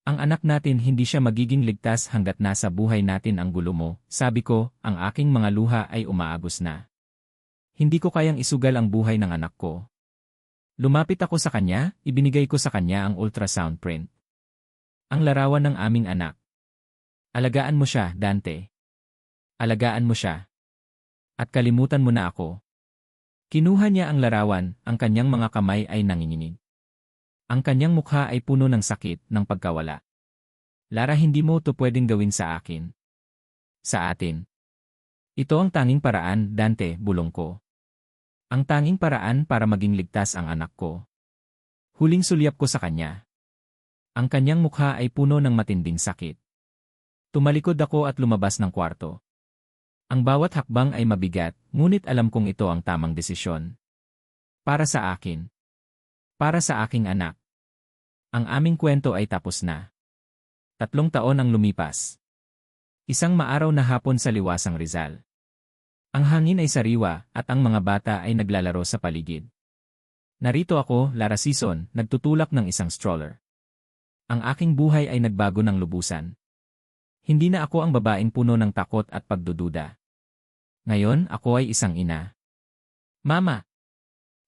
[SPEAKER 1] Ang anak natin hindi siya magiging ligtas hanggat nasa buhay natin ang gulo mo, sabi ko, ang aking mga luha ay umaagos na. Hindi ko kayang isugal ang buhay ng anak ko. Lumapit ako sa kanya, ibinigay ko sa kanya ang ultrasound print. Ang larawan ng aming anak. Alagaan mo siya, Dante. Alagaan mo siya. At kalimutan mo na ako. Kinuha niya ang larawan, ang kanyang mga kamay ay nanginginig. Ang kanyang mukha ay puno ng sakit, ng pagkawala. Lara, hindi mo ito pwedeng gawin sa akin. Sa atin. Ito ang tanging paraan, Dante, bulong ko. Ang tanging paraan para maging ligtas ang anak ko. Huling sulyap ko sa kanya. Ang kanyang mukha ay puno ng matinding sakit. Tumalikod ako at lumabas ng kwarto. Ang bawat hakbang ay mabigat, ngunit alam kong ito ang tamang desisyon. Para sa akin. Para sa aking anak. Ang aming kwento ay tapos na. 3 taon ang lumipas. Isang maaraw na hapon sa Liwasang Rizal. Ang hangin ay sariwa at ang mga bata ay naglalaro sa paligid. Narito ako, Lara Sison, nagtutulak ng isang stroller. Ang aking buhay ay nagbago ng lubusan. Hindi na ako ang babaeng puno ng takot at pagdududa. Ngayon, ako ay isang ina. Mama!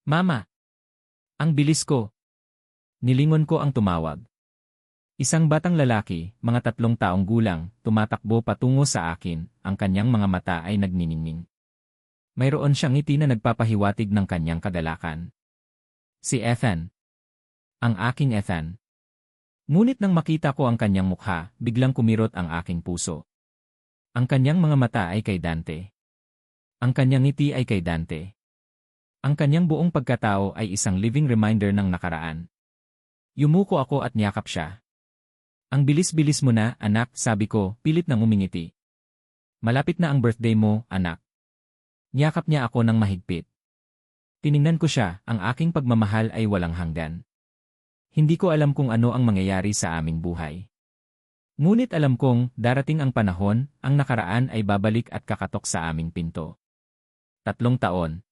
[SPEAKER 1] Mama! Ang bilis ko! Nilingon ko ang tumawag. Isang batang lalaki, mga 3 taong gulang, tumatakbo patungo sa akin, ang kanyang mga mata ay nagniningning. Mayroon siyang ngiti na nagpapahiwatig ng kanyang kagalakan. Si Ethan. Ang aking Ethan. Ngunit nang makita ko ang kanyang mukha, biglang kumirot ang aking puso. Ang kanyang mga mata ay kay Dante. Ang kanyang ngiti ay kay Dante. Ang kanyang buong pagkatao ay isang living reminder ng nakaraan. Yumuko ako at niyakap siya. Ang bilis-bilis mo na, anak, sabi ko, pilit nang umingiti. Malapit na ang birthday mo, anak. Niyakap niya ako ng mahigpit. Tiningnan ko siya, ang aking pagmamahal ay walang hanggan. Hindi ko alam kung ano ang mangyayari sa aming buhay. Ngunit alam kong, darating ang panahon, ang nakaraan ay babalik at kakatok sa aming pinto. 3 taon.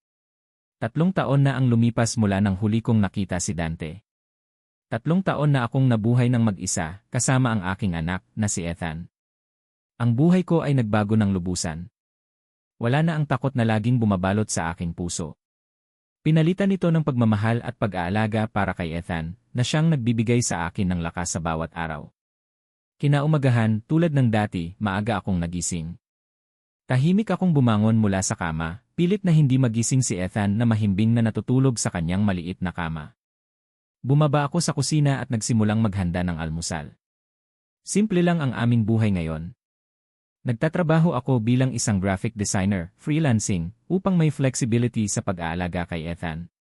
[SPEAKER 1] 3 taon na ang lumipas mula nang huli kong nakita si Dante. 3 taon na akong nabuhay ng mag-isa, kasama ang aking anak, na si Ethan. Ang buhay ko ay nagbago ng lubusan. Wala na ang takot na laging bumabalot sa aking puso. Pinalitan ito ng pagmamahal at pag-aalaga para kay Ethan, na siyang nagbibigay sa akin ng lakas sa bawat araw. Kinaumagahan, tulad ng dati, maaga akong nagising. Tahimik akong bumangon mula sa kama, pilit na hindi magising si Ethan na mahimbing na natutulog sa kanyang maliit na kama. Bumaba ako sa kusina at nagsimulang maghanda ng almusal. Simple lang ang aming buhay ngayon. Nagtatrabaho ako bilang isang graphic designer, freelancing, upang may flexibility sa pag-aalaga kay Ethan.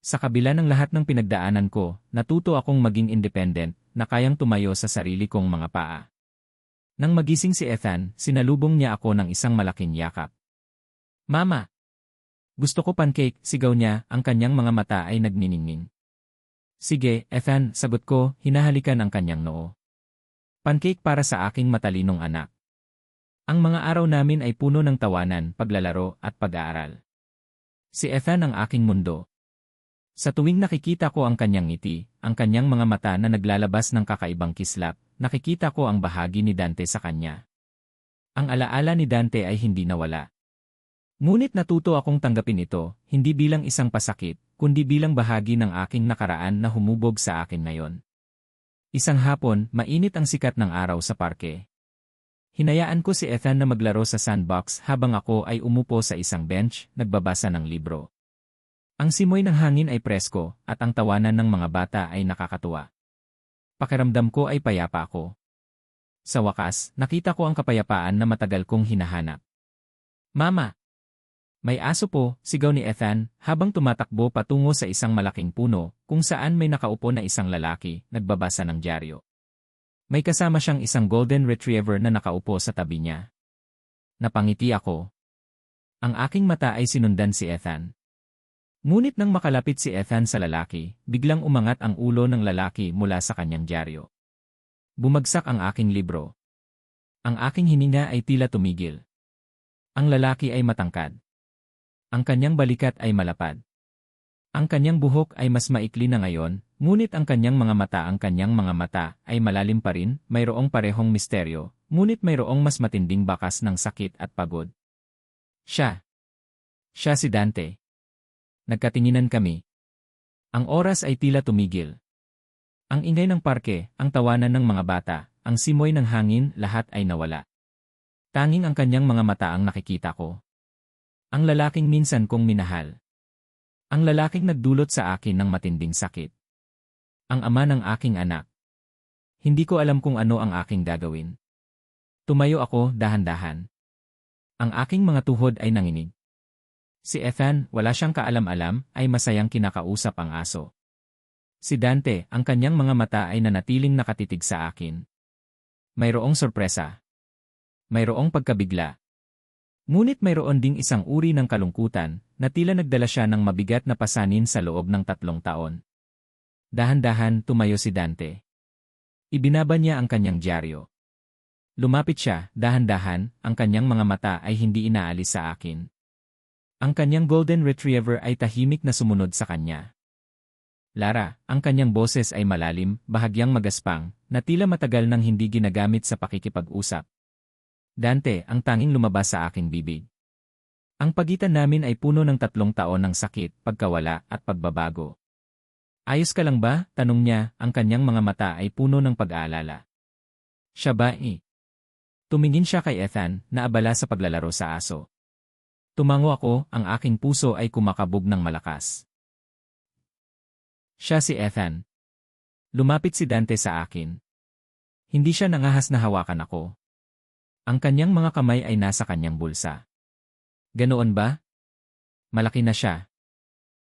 [SPEAKER 1] Sa kabila ng lahat ng pinagdaanan ko, natuto akong maging independent, na kayang tumayo sa sarili kong mga paa. Nang magising si Ethan, sinalubong niya ako ng isang malaking yakap. Mama! Gusto ko pancake, sigaw niya, ang kanyang mga mata ay nagniningning. Sige, Ethan, sagot ko, hinahalikan ang kanyang noo. Pancake para sa aking matalinong anak. Ang mga araw namin ay puno ng tawanan, paglalaro, at pag-aaral. Si Ethan ang aking mundo. Sa tuwing nakikita ko ang kanyang ngiti, ang kanyang mga mata na naglalabas ng kakaibang kislap, nakikita ko ang bahagi ni Dante sa kanya. Ang alaala ni Dante ay hindi nawala. Ngunit natuto akong tanggapin ito, hindi bilang isang pasakit, kundi bilang bahagi ng aking nakaraan na humubog sa akin ngayon. Isang hapon, mainit ang sikat ng araw sa parke. Hinayaan ko si Ethan na maglaro sa sandbox habang ako ay umupo sa isang bench, nagbabasa ng libro. Ang simoy ng hangin ay presko, at ang tawanan ng mga bata ay nakakatuwa. Pakiramdam ko ay payapa ako. Sa wakas, nakita ko ang kapayapaan na matagal kong hinahanap. Mama! May aso po, sigaw ni Ethan, habang tumatakbo patungo sa isang malaking puno, kung saan may nakaupo na isang lalaki, nagbabasa ng dyaryo. May kasama siyang isang golden retriever na nakaupo sa tabi niya. Napangiti ako. Ang aking mata ay sinundan si Ethan. Ngunit nang makalapit si Ethan sa lalaki, biglang umangat ang ulo ng lalaki mula sa kanyang dyaryo. Bumagsak ang aking libro. Ang aking hininga ay tila tumigil. Ang lalaki ay matangkad. Ang kanyang balikat ay malapad. Ang kanyang buhok ay mas maikli na ngayon, ngunit ang kanyang mga mata ay malalim pa rin, mayroong parehong misteryo, ngunit mayroong mas matinding bakas ng sakit at pagod. Siya. Siya si Dante. Nagkatinginan kami. Ang oras ay tila tumigil. Ang ingay ng parke, ang tawanan ng mga bata, ang simoy ng hangin, lahat ay nawala. Tanging ang kanyang mga mata ang nakikita ko. Ang lalaking minsan kong minahal. Ang lalaking nagdulot sa akin ng matinding sakit. Ang ama ng aking anak. Hindi ko alam kung ano ang aking gagawin. Tumayo ako dahan-dahan. Ang aking mga tuhod ay nanginig. Si Ethan, wala siyang kaalam-alam, ay masayang kinakausap ang aso. Si Dante, ang kanyang mga mata ay nanatiling nakatitig sa akin. Mayroong sorpresa. Mayroong pagkabigla. Ngunit mayroon ding isang uri ng kalungkutan, na tila nagdala siya ng mabigat na pasanin sa loob ng 3 taon. Dahan-dahan tumayo si Dante. Ibinaba niya ang kanyang dyaryo. Lumapit siya, dahan-dahan, ang kanyang mga mata ay hindi inaalis sa akin. Ang kanyang golden retriever ay tahimik na sumunod sa kanya. Lara, ang kanyang boses ay malalim, bahagyang magaspang, na tila matagal nang hindi ginagamit sa pakikipag-usap. Dante, ang tanging lumabas sa aking bibig. Ang pagitan namin ay puno ng 3 taon ng sakit, pagkawala, at pagbabago. Ayos ka lang ba? Tanong niya, ang kanyang mga mata ay puno ng pag-aalala. Siya ba Tumingin siya kay Ethan, na abala sa paglalaro sa aso. Tumango ako, ang aking puso ay kumakabog ng malakas. Siya si Ethan. Lumapit si Dante sa akin. Hindi siya nangahas na hawakan ako. Ang kanyang mga kamay ay nasa kanyang bulsa. Ganoon ba? Malaki na siya.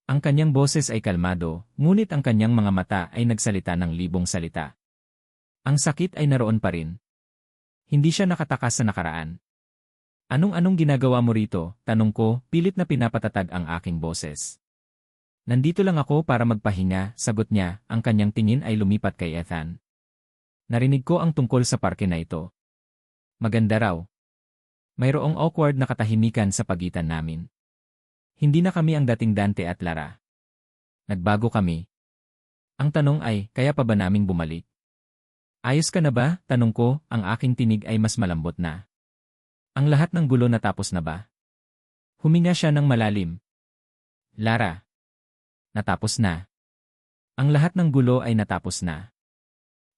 [SPEAKER 1] Ang kanyang boses ay kalmado, ngunit ang kanyang mga mata ay nagsalita ng libong salita. Ang sakit ay naroon pa rin. Hindi siya nakatakas sa nakaraan. Anong ginagawa mo rito? Tanong ko, pilit na pinapatatag ang aking boses. Nandito lang ako para magpahinga, sagot niya, ang kanyang tingin ay lumipat kay Ethan. Narinig ko ang tungkol sa parke na ito. Maganda raw. Mayroong awkward na katahimikan sa pagitan namin. Hindi na kami ang dating Dante at Lara. Nagbago kami. Ang tanong ay, kaya pa ba naming bumalik? Ayos ka na ba? Tanong ko, ang aking tinig ay mas malambot na. Ang lahat ng gulo natapos na ba? Huminga siya ng malalim. Lara. Natapos na. Ang lahat ng gulo ay natapos na.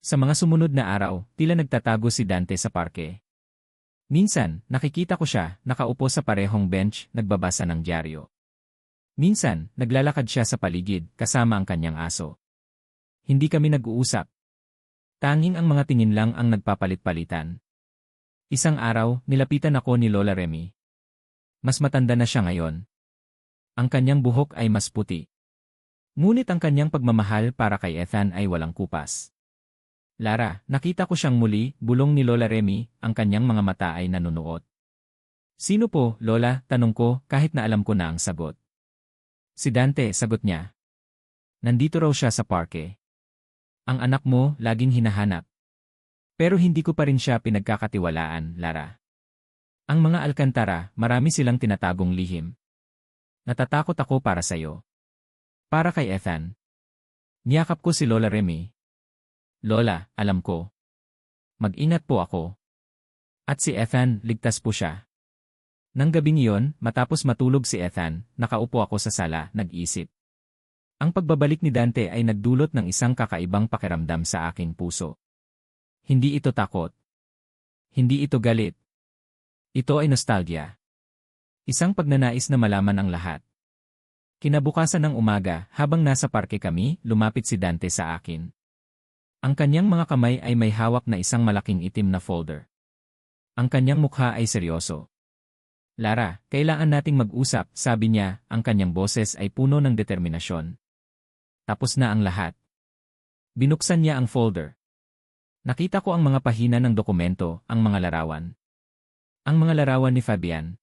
[SPEAKER 1] Sa mga sumunod na araw, tila nagtatago si Dante sa parke. Minsan, nakikita ko siya, nakaupo sa parehong bench, nagbabasa ng dyaryo. Minsan, naglalakad siya sa paligid, kasama ang kanyang aso. Hindi kami nag-uusap. Tanging ang mga tingin lang ang nagpapalit-palitan. Isang araw, nilapitan ako ni Lola Remy. Mas matanda na siya ngayon. Ang kanyang buhok ay mas puti. Ngunit ang kanyang pagmamahal para kay Ethan ay walang kupas. Lara, nakita ko siyang muli, bulong ni Lola Remy, ang kanyang mga mata ay nanunuot. Sino po, Lola? Tanong ko, kahit na alam ko na ang sagot. Si Dante, sagot niya. Nandito raw siya sa parke. Ang anak mo, laging hinahanap. Pero hindi ko pa rin siya pinagkakatiwalaan, Lara. Ang mga Alcantara, marami silang tinatagong lihim. Natatakot ako para sa'yo. Para kay Ethan. Niyakap ko si Lola Remy. Lola, alam ko. Mag-ingat po ako. At si Ethan, ligtas po siya. Nang gabing iyon, matapos matulog si Ethan, nakaupo ako sa sala, nag-isip. Ang pagbabalik ni Dante ay nagdulot ng isang kakaibang pakiramdam sa aking puso. Hindi ito takot. Hindi ito galit. Ito ay nostalgia. Isang pagnanais na malaman ang lahat. Kinabukasan ng umaga, habang nasa parke kami, lumapit si Dante sa akin. Ang kanyang mga kamay ay may hawak na isang malaking itim na folder. Ang kanyang mukha ay seryoso. Lara, kailangan nating mag-usap, sabi niya, ang kanyang boses ay puno ng determinasyon. Tapos na ang lahat. Binuksan niya ang folder. Nakita ko ang mga pahina ng dokumento, ang mga larawan. Ang mga larawan ni Fabian.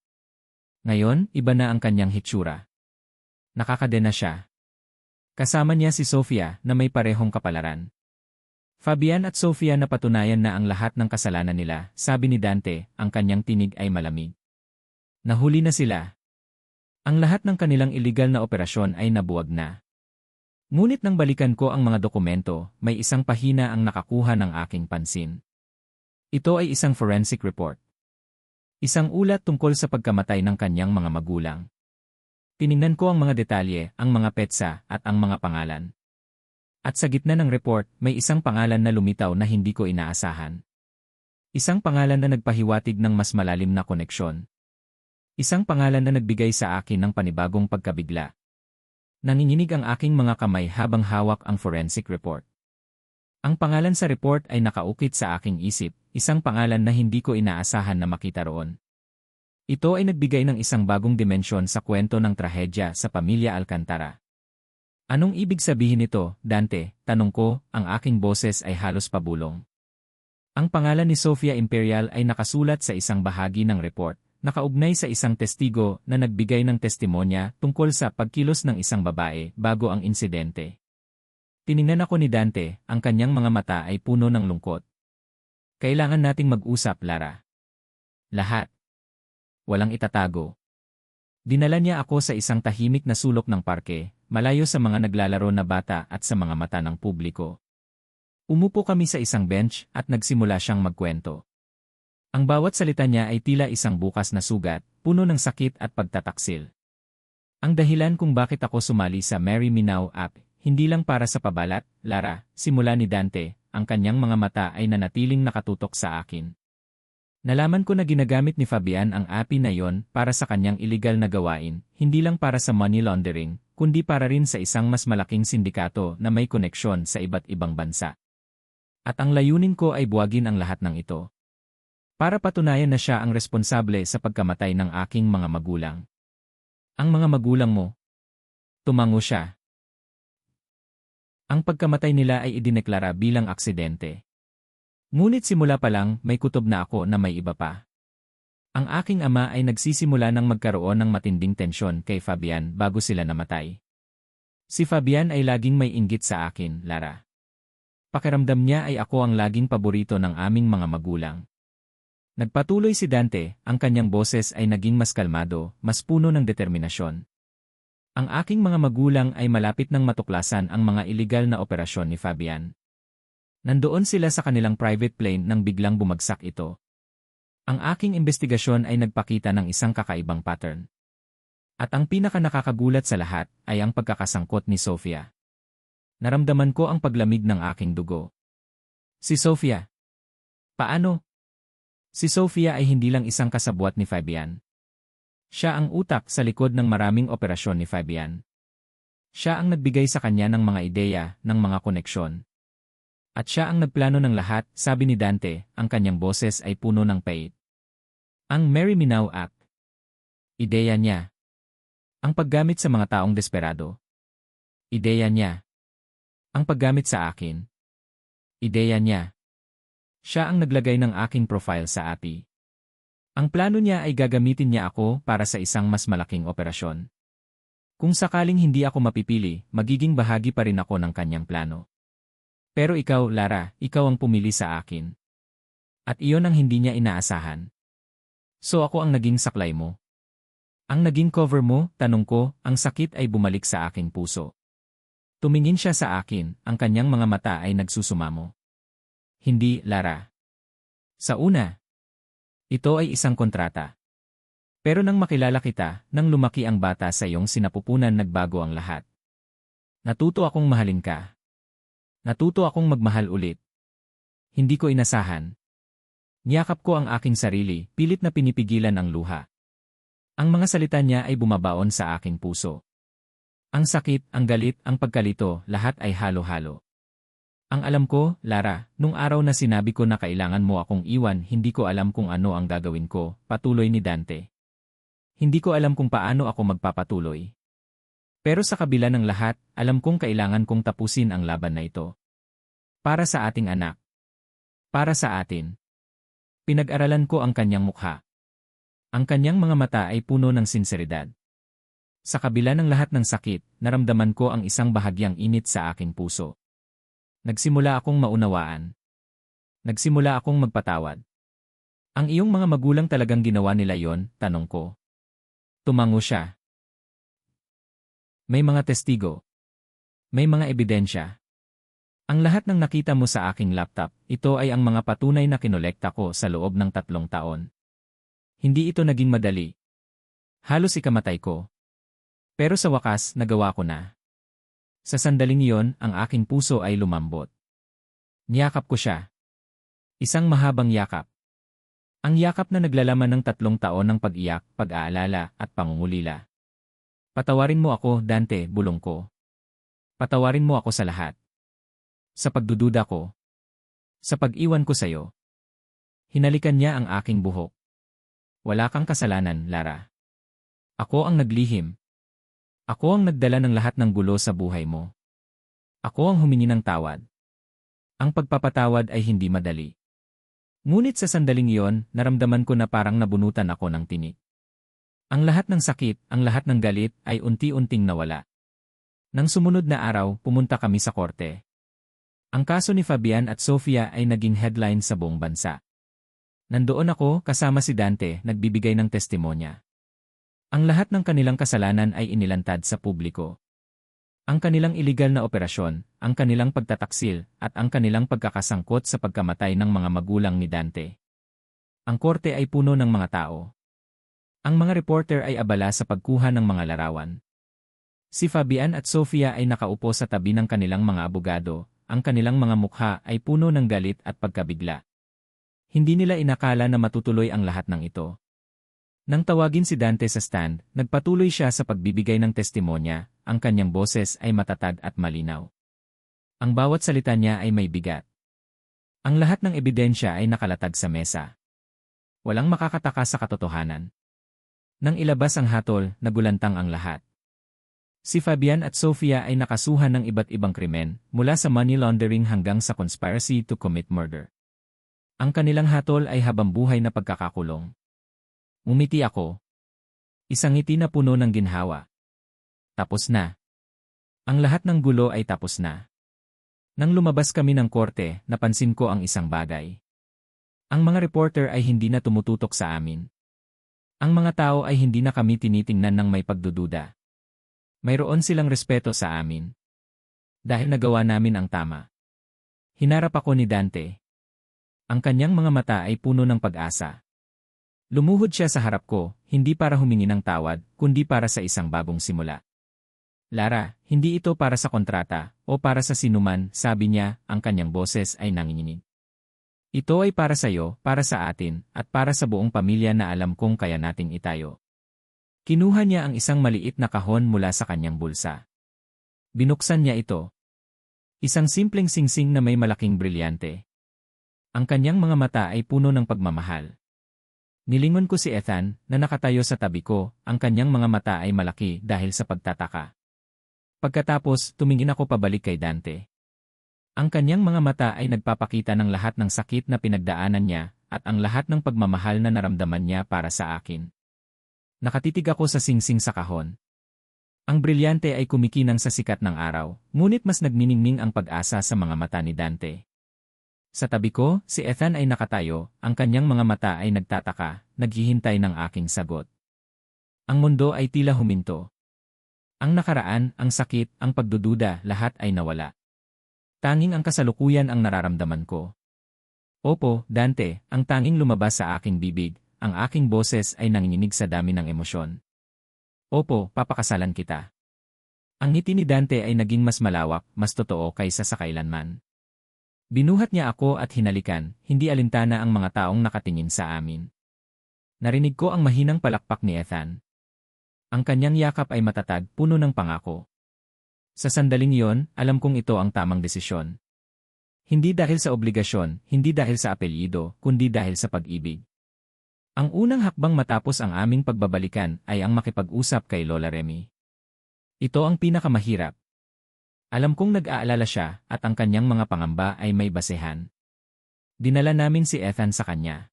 [SPEAKER 1] Ngayon, iba na ang kanyang hitsura. Nakakadena siya. Kasama niya si Sofia na may parehong kapalaran. Fabian at Sofia napatunayan na ang lahat ng kasalanan nila, sabi ni Dante, ang kanyang tinig ay malamig. Nahuli na sila. Ang lahat ng kanilang iligal na operasyon ay nabuwag na. Ngunit nang balikan ko ang mga dokumento, may isang pahina ang nakakuha ng aking pansin. Ito ay isang forensic report. Isang ulat tungkol sa pagkamatay ng kanyang mga magulang. Tiningnan ko ang mga detalye, ang mga petsa, at ang mga pangalan. At sa gitna ng report, may isang pangalan na lumitaw na hindi ko inaasahan. Isang pangalan na nagpahiwatig ng mas malalim na koneksyon. Isang pangalan na nagbigay sa akin ng panibagong pagkabigla. Nanginginig ang aking mga kamay habang hawak ang forensic report. Ang pangalan sa report ay nakaukit sa aking isip, isang pangalan na hindi ko inaasahan na makita roon. Ito ay nagbigay ng isang bagong dimensyon sa kwento ng trahedya sa pamilya Alcantara. Anong ibig sabihin nito, Dante? Tanong ko, ang aking boses ay halos pabulong. Ang pangalan ni Sofia Imperial ay nakasulat sa isang bahagi ng report, nakaugnay sa isang testigo na nagbigay ng testimonya tungkol sa pagkilos ng isang babae bago ang insidente. Tiningnan ako ni Dante, ang kanyang mga mata ay puno ng lungkot. Kailangan nating mag-usap, Lara. Lahat. Walang itatago. Dinala niya ako sa isang tahimik na sulok ng parke, malayo sa mga naglalaro na bata at sa mga mata ng publiko. Umupo kami sa isang bench at nagsimula siyang magkwento. Ang bawat salita niya ay tila isang bukas na sugat, puno ng sakit at pagtataksil. Ang dahilan kung bakit ako sumali sa Marry Me Now app, hindi lang para sa pabalat, Lara, simula ni Dante, ang kanyang mga mata ay nanatiling nakatutok sa akin. Nalaman ko na ginagamit ni Fabian ang API na yon para sa kanyang iligal na gawain, hindi lang para sa money laundering, kundi para rin sa isang mas malaking sindikato na may koneksyon sa iba't ibang bansa. At ang layunin ko ay buwagin ang lahat ng ito. Para patunayan na siya ang responsable sa pagkamatay ng aking mga magulang. Ang mga magulang mo? Tumango siya. Ang pagkamatay nila ay idineklara bilang aksidente. Ngunit simula pa lang, may kutob na ako na may iba pa. Ang aking ama ay nagsisimula ng magkaroon ng matinding tensyon kay Fabian bago sila namatay. Si Fabian ay laging may inggit sa akin, Lara. Pakiramdam niya ay ako ang laging paborito ng aming mga magulang. Nagpatuloy si Dante, ang kanyang boses ay naging mas kalmado, mas puno ng determinasyon. Ang aking mga magulang ay malapit nang matuklasan ang mga iligal na operasyon ni Fabian. Nandoon sila sa kanilang private plane nang biglang bumagsak ito. Ang aking investigasyon ay nagpakita ng isang kakaibang pattern. At ang pinaka-nakakagulat sa lahat ay ang pagkakasangkot ni Sofia. Naramdaman ko ang paglamig ng aking dugo. Si Sofia. Paano? Si Sofia ay hindi lang isang kasabwat ni Fabian. Siya ang utak sa likod ng maraming operasyon ni Fabian. Siya ang nagbigay sa kanya ng mga ideya, ng mga koneksyon. At siya ang nagplano ng lahat, sabi ni Dante, ang kanyang boses ay puno ng pait. Ang Marry Me Now app. Ideya niya. Ang paggamit sa mga taong desperado. Ideya niya. Ang paggamit sa akin. Ideya niya. Siya ang naglagay ng aking profile sa API. Ang plano niya ay gagamitin niya ako para sa isang mas malaking operasyon. Kung sakaling hindi ako mapipili, magiging bahagi pa rin ako ng kanyang plano. Pero ikaw, Lara, ikaw ang pumili sa akin. At iyon ang hindi niya inaasahan. So ako ang naging saklay mo. Ang naging cover mo, tanong ko, ang sakit ay bumalik sa aking puso. Tumingin siya sa akin, ang kanyang mga mata ay nagsusumamo. Hindi, Lara. Sa una, ito ay isang kontrata. Pero nang makilala kita, nang lumaki ang bata sa iyong sinapupunan, nagbago ang lahat. Natuto akong mahalin ka. Natuto akong magmahal ulit. Hindi ko inasahan. Niyakap ko ang aking sarili, pilit na pinipigilan ang luha. Ang mga salita niya ay bumabaon sa aking puso. Ang sakit, ang galit, ang pagkalito, lahat ay halo-halo. Ang alam ko, Lara, nung araw na sinabi ko na kailangan mo akong iwan, hindi ko alam kung ano ang gagawin ko, patuloy ni Dante. Hindi ko alam kung paano ako magpapatuloy. Pero sa kabila ng lahat, alam kong kailangan kong tapusin ang laban na ito. Para sa ating anak. Para sa atin. Pinag-aralan ko ang kanyang mukha. Ang kanyang mga mata ay puno ng sinseridad. Sa kabila ng lahat ng sakit, naramdaman ko ang isang bahagyang init sa aking puso. Nagsimula akong maunawaan. Nagsimula akong magpatawad. Ang iyong mga magulang talagang ginawa nila yon, tanong ko. Tumango siya. May mga testigo. May mga ebidensya. Ang lahat ng nakita mo sa aking laptop, ito ay ang mga patunay na kinolekta ko sa loob ng 3 taon. Hindi ito naging madali. Halos ikamatay ko. Pero sa wakas, nagawa ko na. Sa sandaling iyon, ang aking puso ay lumambot. Niyakap ko siya. Isang mahabang yakap. Ang yakap na naglalaman ng 3 taon ng pag-iyak, pag-aalala, at pangungulila. Patawarin mo ako, Dante, bulong ko. Patawarin mo ako sa lahat. Sa pagdududa ko. Sa pag-iwan ko sa'yo. Hinalikan niya ang aking buhok. Wala kang kasalanan, Lara. Ako ang naglihim. Ako ang nagdala ng lahat ng gulo sa buhay mo. Ako ang humingi ng tawad. Ang pagpapatawad ay hindi madali. Ngunit sa sandaling iyon, naramdaman ko na parang nabunutan ako ng tinik. Ang lahat ng sakit, ang lahat ng galit ay unti-unting nawala. Nang sumunod na araw, pumunta kami sa korte. Ang kaso ni Fabian at Sofia ay naging headline sa buong bansa. Nandoon ako kasama si Dante nagbibigay ng testimonya. Ang lahat ng kanilang kasalanan ay inilantad sa publiko. Ang kanilang iligal na operasyon, ang kanilang pagtataksil, at ang kanilang pagkakasangkot sa pagkamatay ng mga magulang ni Dante. Ang korte ay puno ng mga tao. Ang mga reporter ay abala sa pagkuha ng mga larawan. Si Fabian at Sofia ay nakaupo sa tabi ng kanilang mga abogado, ang kanilang mga mukha ay puno ng galit at pagkabigla. Hindi nila inakala na matutuloy ang lahat ng ito. Nang tawagin si Dante sa stand, nagpatuloy siya sa pagbibigay ng testimonya, ang kanyang boses ay matatag at malinaw. Ang bawat salita niya ay may bigat. Ang lahat ng ebidensya ay nakalatag sa mesa. Walang makakataka sa katotohanan. Nang ilabas ang hatol, nagulantang ang lahat. Si Fabian at Sofia ay nakasuhan ng iba't ibang krimen, mula sa money laundering hanggang sa conspiracy to commit murder. Ang kanilang hatol ay habambuhay na pagkakakulong. Umiti ako. Isang ngiti na puno ng ginhawa. Tapos na. Ang lahat ng gulo ay tapos na. Nang lumabas kami ng korte, napansin ko ang isang bagay. Ang mga reporter ay hindi na tumututok sa amin. Ang mga tao ay hindi na kami tinitingnan ng may pagdududa. Mayroon silang respeto sa amin. Dahil nagawa namin ang tama. Hinarap ako ni Dante. Ang kanyang mga mata ay puno ng pag-asa. Lumuhod siya sa harap ko, hindi para humingi ng tawad, kundi para sa isang bagong simula. Lara, hindi ito para sa kontrata, o para sa sinuman, sabi niya, ang kanyang boses ay nanginginig. Ito ay para sa iyo, para sa atin, at para sa buong pamilya na alam kong kaya nating itayo. Kinuha niya ang isang maliit na kahon mula sa kanyang bulsa. Binuksan niya ito. Isang simpleng singsing na may malaking brilyante. Ang kanyang mga mata ay puno ng pagmamahal. Nilingon ko si Ethan, na nakatayo sa tabi ko, ang kanyang mga mata ay malaki dahil sa pagtataka. Pagkatapos, tumingin ako pabalik kay Dante. Ang kanyang mga mata ay nagpapakita ng lahat ng sakit na pinagdaanan niya, at ang lahat ng pagmamahal na naramdaman niya para sa akin. Nakatitig ako sa singsing sa kahon. Ang brilyante ay kumikinang sa sikat ng araw, ngunit mas nagniningning ang pag-asa sa mga mata ni Dante. Sa tabi ko, si Ethan ay nakatayo, ang kanyang mga mata ay nagtataka, naghihintay ng aking sagot. Ang mundo ay tila huminto. Ang nakaraan, ang sakit, ang pagdududa, lahat ay nawala. Tanging ang kasalukuyan ang nararamdaman ko. Opo, Dante, ang tanging lumabas sa aking bibig, ang aking boses ay nanginginig sa dami ng emosyon. Opo, papakasalan kita. Ang ngiti ni Dante ay naging mas malawak, mas totoo kaysa sa kailanman. Binuhat niya ako at hinalikan, hindi alintana ang mga taong nakatingin sa amin. Narinig ko ang mahinang palakpak ni Ethan. Ang kanyang yakap ay matatag, puno ng pangako. Sa sandaling iyon, alam kong ito ang tamang desisyon. Hindi dahil sa obligasyon, hindi dahil sa apelyido, kundi dahil sa pag-ibig. Ang unang hakbang matapos ang aming pagbabalikan ay ang makipag-usap kay Lola Remy. Ito ang pinakamahirap. Alam kong nag-aalala siya at ang kanyang mga pangamba ay may basehan. Dinala namin si Ethan sa kanya.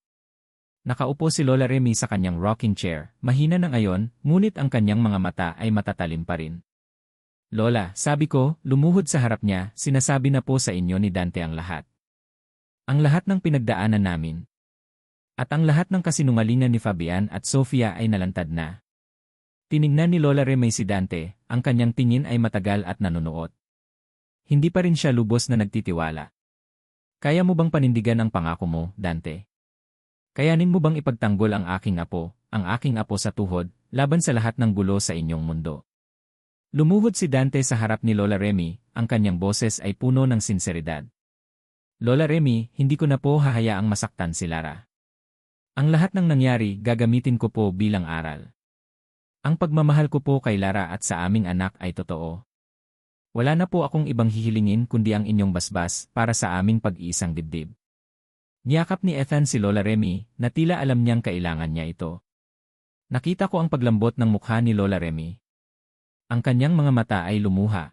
[SPEAKER 1] Nakaupo si Lola Remy sa kanyang rocking chair, mahina na ngayon, ngunit ang kanyang mga mata ay matatalim pa rin. Lola, sabi ko, lumuhod sa harap niya, sinasabi na po sa inyo ni Dante ang lahat. Ang lahat ng pinagdaanan namin. At ang lahat ng kasinungalingan ni Fabian at Sofia ay nalantad na. Tinignan ni Lola Remy si Dante, ang kanyang tingin ay matagal at nanunuot. Hindi pa rin siya lubos na nagtitiwala. Kaya mo bang panindigan ang pangako mo, Dante? Kayanin mo bang ipagtanggol ang aking apo sa tuhod, laban sa lahat ng gulo sa inyong mundo? Lumuhod si Dante sa harap ni Lola Remy, ang kanyang boses ay puno ng sinseridad. Lola Remy, hindi ko na po hahayaang masaktan si Lara. Ang lahat ng nangyari, gagamitin ko po bilang aral. Ang pagmamahal ko po kay Lara at sa aming anak ay totoo. Wala na po akong ibang hihilingin kundi ang inyong basbas para sa aming pag-iisang dibdib. Niyakap ni Ethan si Lola Remy na tila alam niyang kailangan niya ito. Nakita ko ang paglambot ng mukha ni Lola Remy. Ang kanyang mga mata ay lumuha.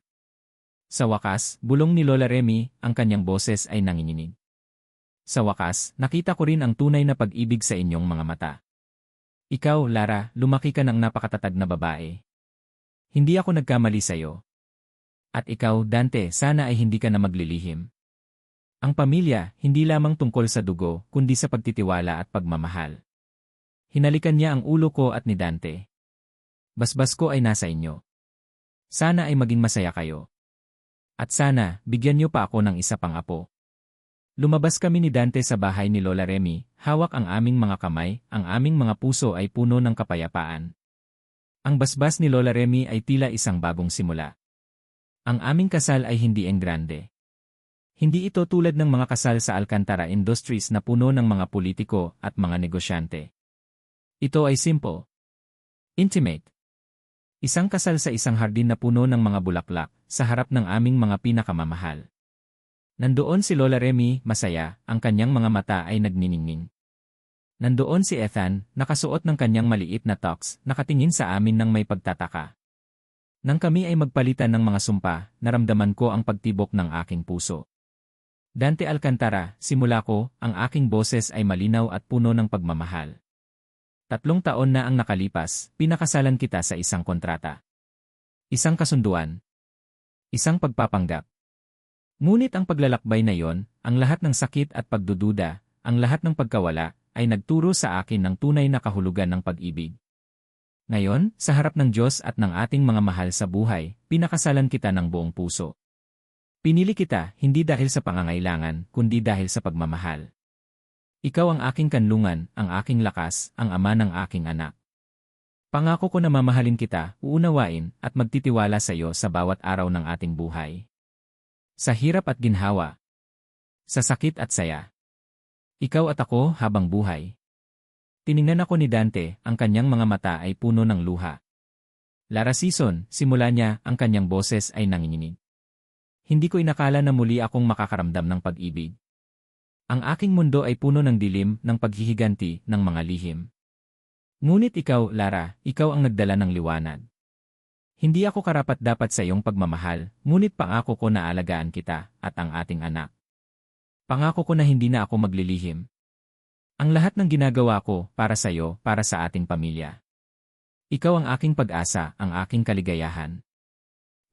[SPEAKER 1] Sa wakas, bulong ni Lola Remy, ang kanyang boses ay nanginginig. Sa wakas, nakita ko rin ang tunay na pag-ibig sa inyong mga mata. Ikaw, Lara, lumaki ka ng napakatatag na babae. Hindi ako nagkamali sa'yo. At ikaw, Dante, sana ay hindi ka na maglilihim. Ang pamilya, hindi lamang tungkol sa dugo, kundi sa pagtitiwala at pagmamahal. Hinalikan niya ang ulo ko at ni Dante. Basbas ko ay nasa inyo. Sana ay maging masaya kayo. At sana, bigyan niyo pa ako ng isa pang apo. Lumabas kami ni Dante sa bahay ni Lola Remy, hawak ang aming mga kamay, ang aming mga puso ay puno ng kapayapaan. Ang basbas ni Lola Remy ay tila isang bagong simula. Ang aming kasal ay hindi engrande. Hindi ito tulad ng mga kasal sa Alcantara Industries na puno ng mga politiko at mga negosyante. Ito ay simple. Intimate. Isang kasal sa isang hardin na puno ng mga bulaklak, sa harap ng aming mga pinakamamahal. Nandoon si Lola Remy, masaya, ang kanyang mga mata ay nagniningning. Nandoon si Ethan, nakasuot ng kanyang maliit na tux, nakatingin sa amin ng may pagtataka. Nang kami ay magpalitan ng mga sumpa, naramdaman ko ang pagtibok ng aking puso. Dante Alcantara, simula ko, ang aking boses ay malinaw at puno ng pagmamahal. 3 taon na ang nakalipas, pinakasalan kita sa isang kontrata. Isang kasunduan. Isang pagpapanggap. Ngunit ang paglalakbay na yon, ang lahat ng sakit at pagdududa, ang lahat ng pagkawala, ay nagturo sa akin ng tunay na kahulugan ng pag-ibig. Ngayon, sa harap ng Diyos at ng ating mga mahal sa buhay, pinakasalan kita ng buong puso. Pinili kita, hindi dahil sa pangangailangan, kundi dahil sa pagmamahal. Ikaw ang aking kanlungan, ang aking lakas, ang ama ng aking anak. Pangako ko na mamahalin kita, uunawain, at magtitiwala sa iyo sa bawat araw ng ating buhay. Sa hirap at ginhawa. Sa sakit at saya. Ikaw at ako habang buhay. Tiningnan ako ni Dante, ang kanyang mga mata ay puno ng luha. Lara Season, simula niya, ang kanyang boses ay nanginginig. Hindi ko inakala na muli akong makakaramdam ng pag-ibig. Ang aking mundo ay puno ng dilim, ng paghihiganti, ng mga lihim. Ngunit ikaw, Lara, ikaw ang nagdala ng liwanag. Hindi ako karapat-dapat sa iyong pagmamahal, ngunit pangako ko na alagaan kita, at ang ating anak. Pangako ko na hindi na ako maglilihim. Ang lahat ng ginagawa ko, para sa iyo, para sa ating pamilya. Ikaw ang aking pag-asa, ang aking kaligayahan.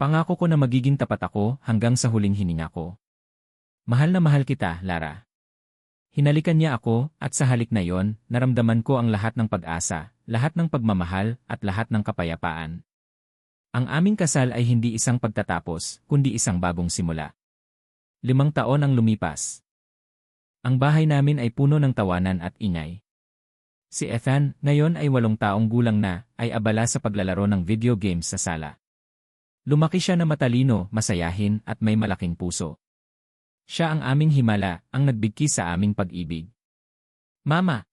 [SPEAKER 1] Pangako ko na magiging tapat ako hanggang sa huling hininga ko. Mahal na mahal kita, Lara. Hinalikan niya ako, at sa halik na yon, naramdaman ko ang lahat ng pag-asa, lahat ng pagmamahal, at lahat ng kapayapaan. Ang aming kasal ay hindi isang pagtatapos, kundi isang bagong simula. 5 taon ang lumipas. Ang bahay namin ay puno ng tawanan at ingay. Si Ethan, ngayon ay 8 taong gulang na, ay abala sa paglalaro ng video games sa sala. Lumaki siya na matalino, masayahin, at may malaking puso. Siya ang aming himala, ang nagbigkis sa aming pag-ibig. Mama!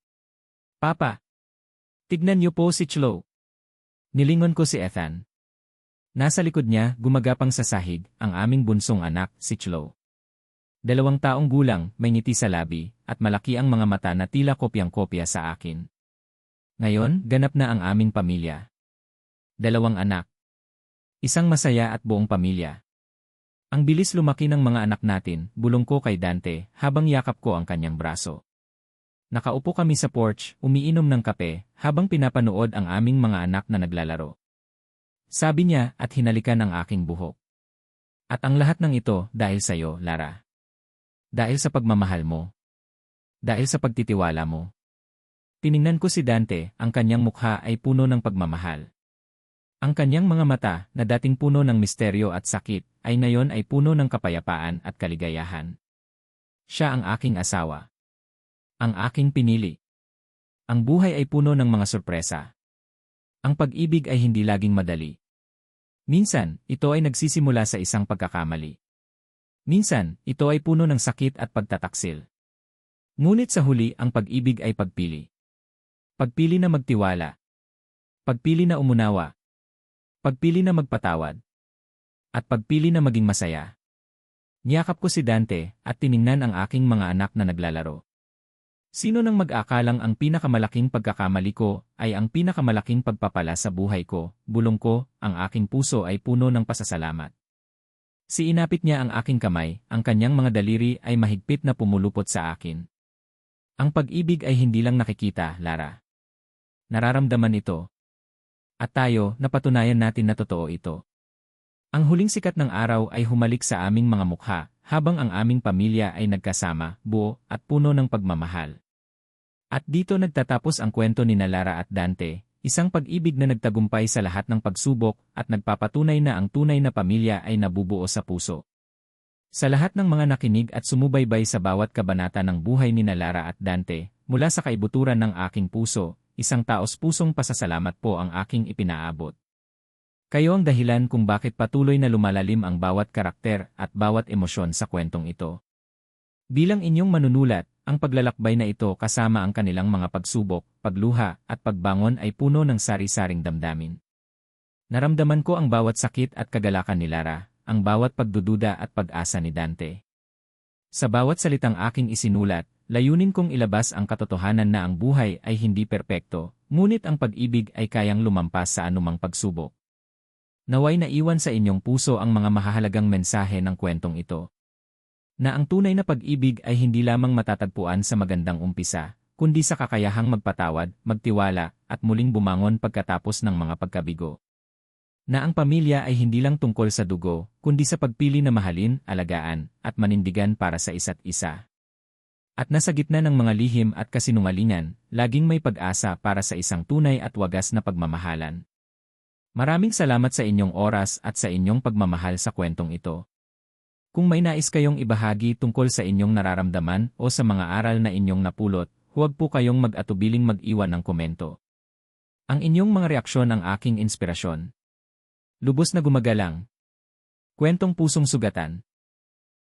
[SPEAKER 1] Papa! Tignan niyo po si Chloe. Nilingon ko si Ethan. Nasa likod niya, gumagapang sa sahig, ang aming bunsong anak, si Chloe. 2 taong gulang, may ngiti sa labi, at malaki ang mga mata na tila kopyang-kopya sa akin. Ngayon, ganap na ang aming pamilya. 2 anak. Isang masaya at buong pamilya. Ang bilis lumaki ng mga anak natin, bulong ko kay Dante, habang yakap ko ang kanyang braso. Nakaupo kami sa porch, umiinom ng kape, habang pinapanood ang aming mga anak na naglalaro. Sabi niya, at hinalikan ang aking buhok. At ang lahat ng ito, dahil sa iyo, Lara. Dahil sa pagmamahal mo. Dahil sa pagtitiwala mo. Tiningnan ko si Dante, ang kanyang mukha ay puno ng pagmamahal. Ang kanyang mga mata, na dating puno ng misteryo at sakit, ay ngayon ay puno ng kapayapaan at kaligayahan. Siya ang aking asawa. Ang aking pinili. Ang buhay ay puno ng mga sorpresa. Ang pag-ibig ay hindi laging madali. Minsan, ito ay nagsisimula sa isang pagkakamali. Minsan, ito ay puno ng sakit at pagtataksil. Ngunit sa huli, ang pag-ibig ay pagpili. Pagpili na magtiwala. Pagpili na umunawa. Pagpili na magpatawad. At pagpili na maging masaya. Niyakap ko si Dante, at tiningnan ang aking mga anak na naglalaro. Sino nang mag-akalang ang pinakamalaking pagkakamali ko ay ang pinakamalaking pagpapala sa buhay ko, bulong ko, ang aking puso ay puno ng pasasalamat. Inapit niya ang aking kamay, ang kanyang mga daliri ay mahigpit na pumulupot sa akin. Ang pag-ibig ay hindi lang nakikita, Lara. Nararamdaman ito. At tayo, napatunayan natin na totoo ito. Ang huling sikat ng araw ay humalik sa aming mga mukha, habang ang aming pamilya ay nagkasama, buo, at puno ng pagmamahal. At dito nagtatapos ang kwento ni Lara at Dante, isang pag-ibig na nagtagumpay sa lahat ng pagsubok at nagpapatunay na ang tunay na pamilya ay nabubuo sa puso. Sa lahat ng mga nakinig at sumubaybay sa bawat kabanata ng buhay ni Lara at Dante, mula sa kaibuturan ng aking puso, isang taos-pusong pasasalamat po ang aking ipinaabot. Kayo ang dahilan kung bakit patuloy na lumalalim ang bawat karakter at bawat emosyon sa kwentong ito. Bilang inyong manunulat, ang paglalakbay na ito kasama ang kanilang mga pagsubok, pagluha, at pagbangon ay puno ng sari-saring damdamin. Naramdaman ko ang bawat sakit at kagalakan ni Lara, ang bawat pagdududa at pag-asa ni Dante. Sa bawat salitang aking isinulat, layunin kong ilabas ang katotohanan na ang buhay ay hindi perpekto, ngunit ang pag-ibig ay kayang lumampas sa anumang pagsubok. Naway naiwan sa inyong puso ang mga mahahalagang mensahe ng kwentong ito. Na ang tunay na pag-ibig ay hindi lamang matatagpuan sa magandang umpisa, kundi sa kakayahang magpatawad, magtiwala, at muling bumangon pagkatapos ng mga pagkabigo. Na ang pamilya ay hindi lang tungkol sa dugo, kundi sa pagpili na mahalin, alagaan, at manindigan para sa isa't isa. At nasa gitna ng mga lihim at kasinungalingan, laging may pag-asa para sa isang tunay at wagas na pagmamahalan. Maraming salamat sa inyong oras at sa inyong pagmamahal sa kwentong ito. Kung may nais kayong ibahagi tungkol sa inyong nararamdaman o sa mga aral na inyong napulot, huwag po kayong mag-atubiling mag-iwan ng komento. Ang inyong mga reaksyon ang aking inspirasyon. Lubos na gumagalang. Kwentong pusong sugatan.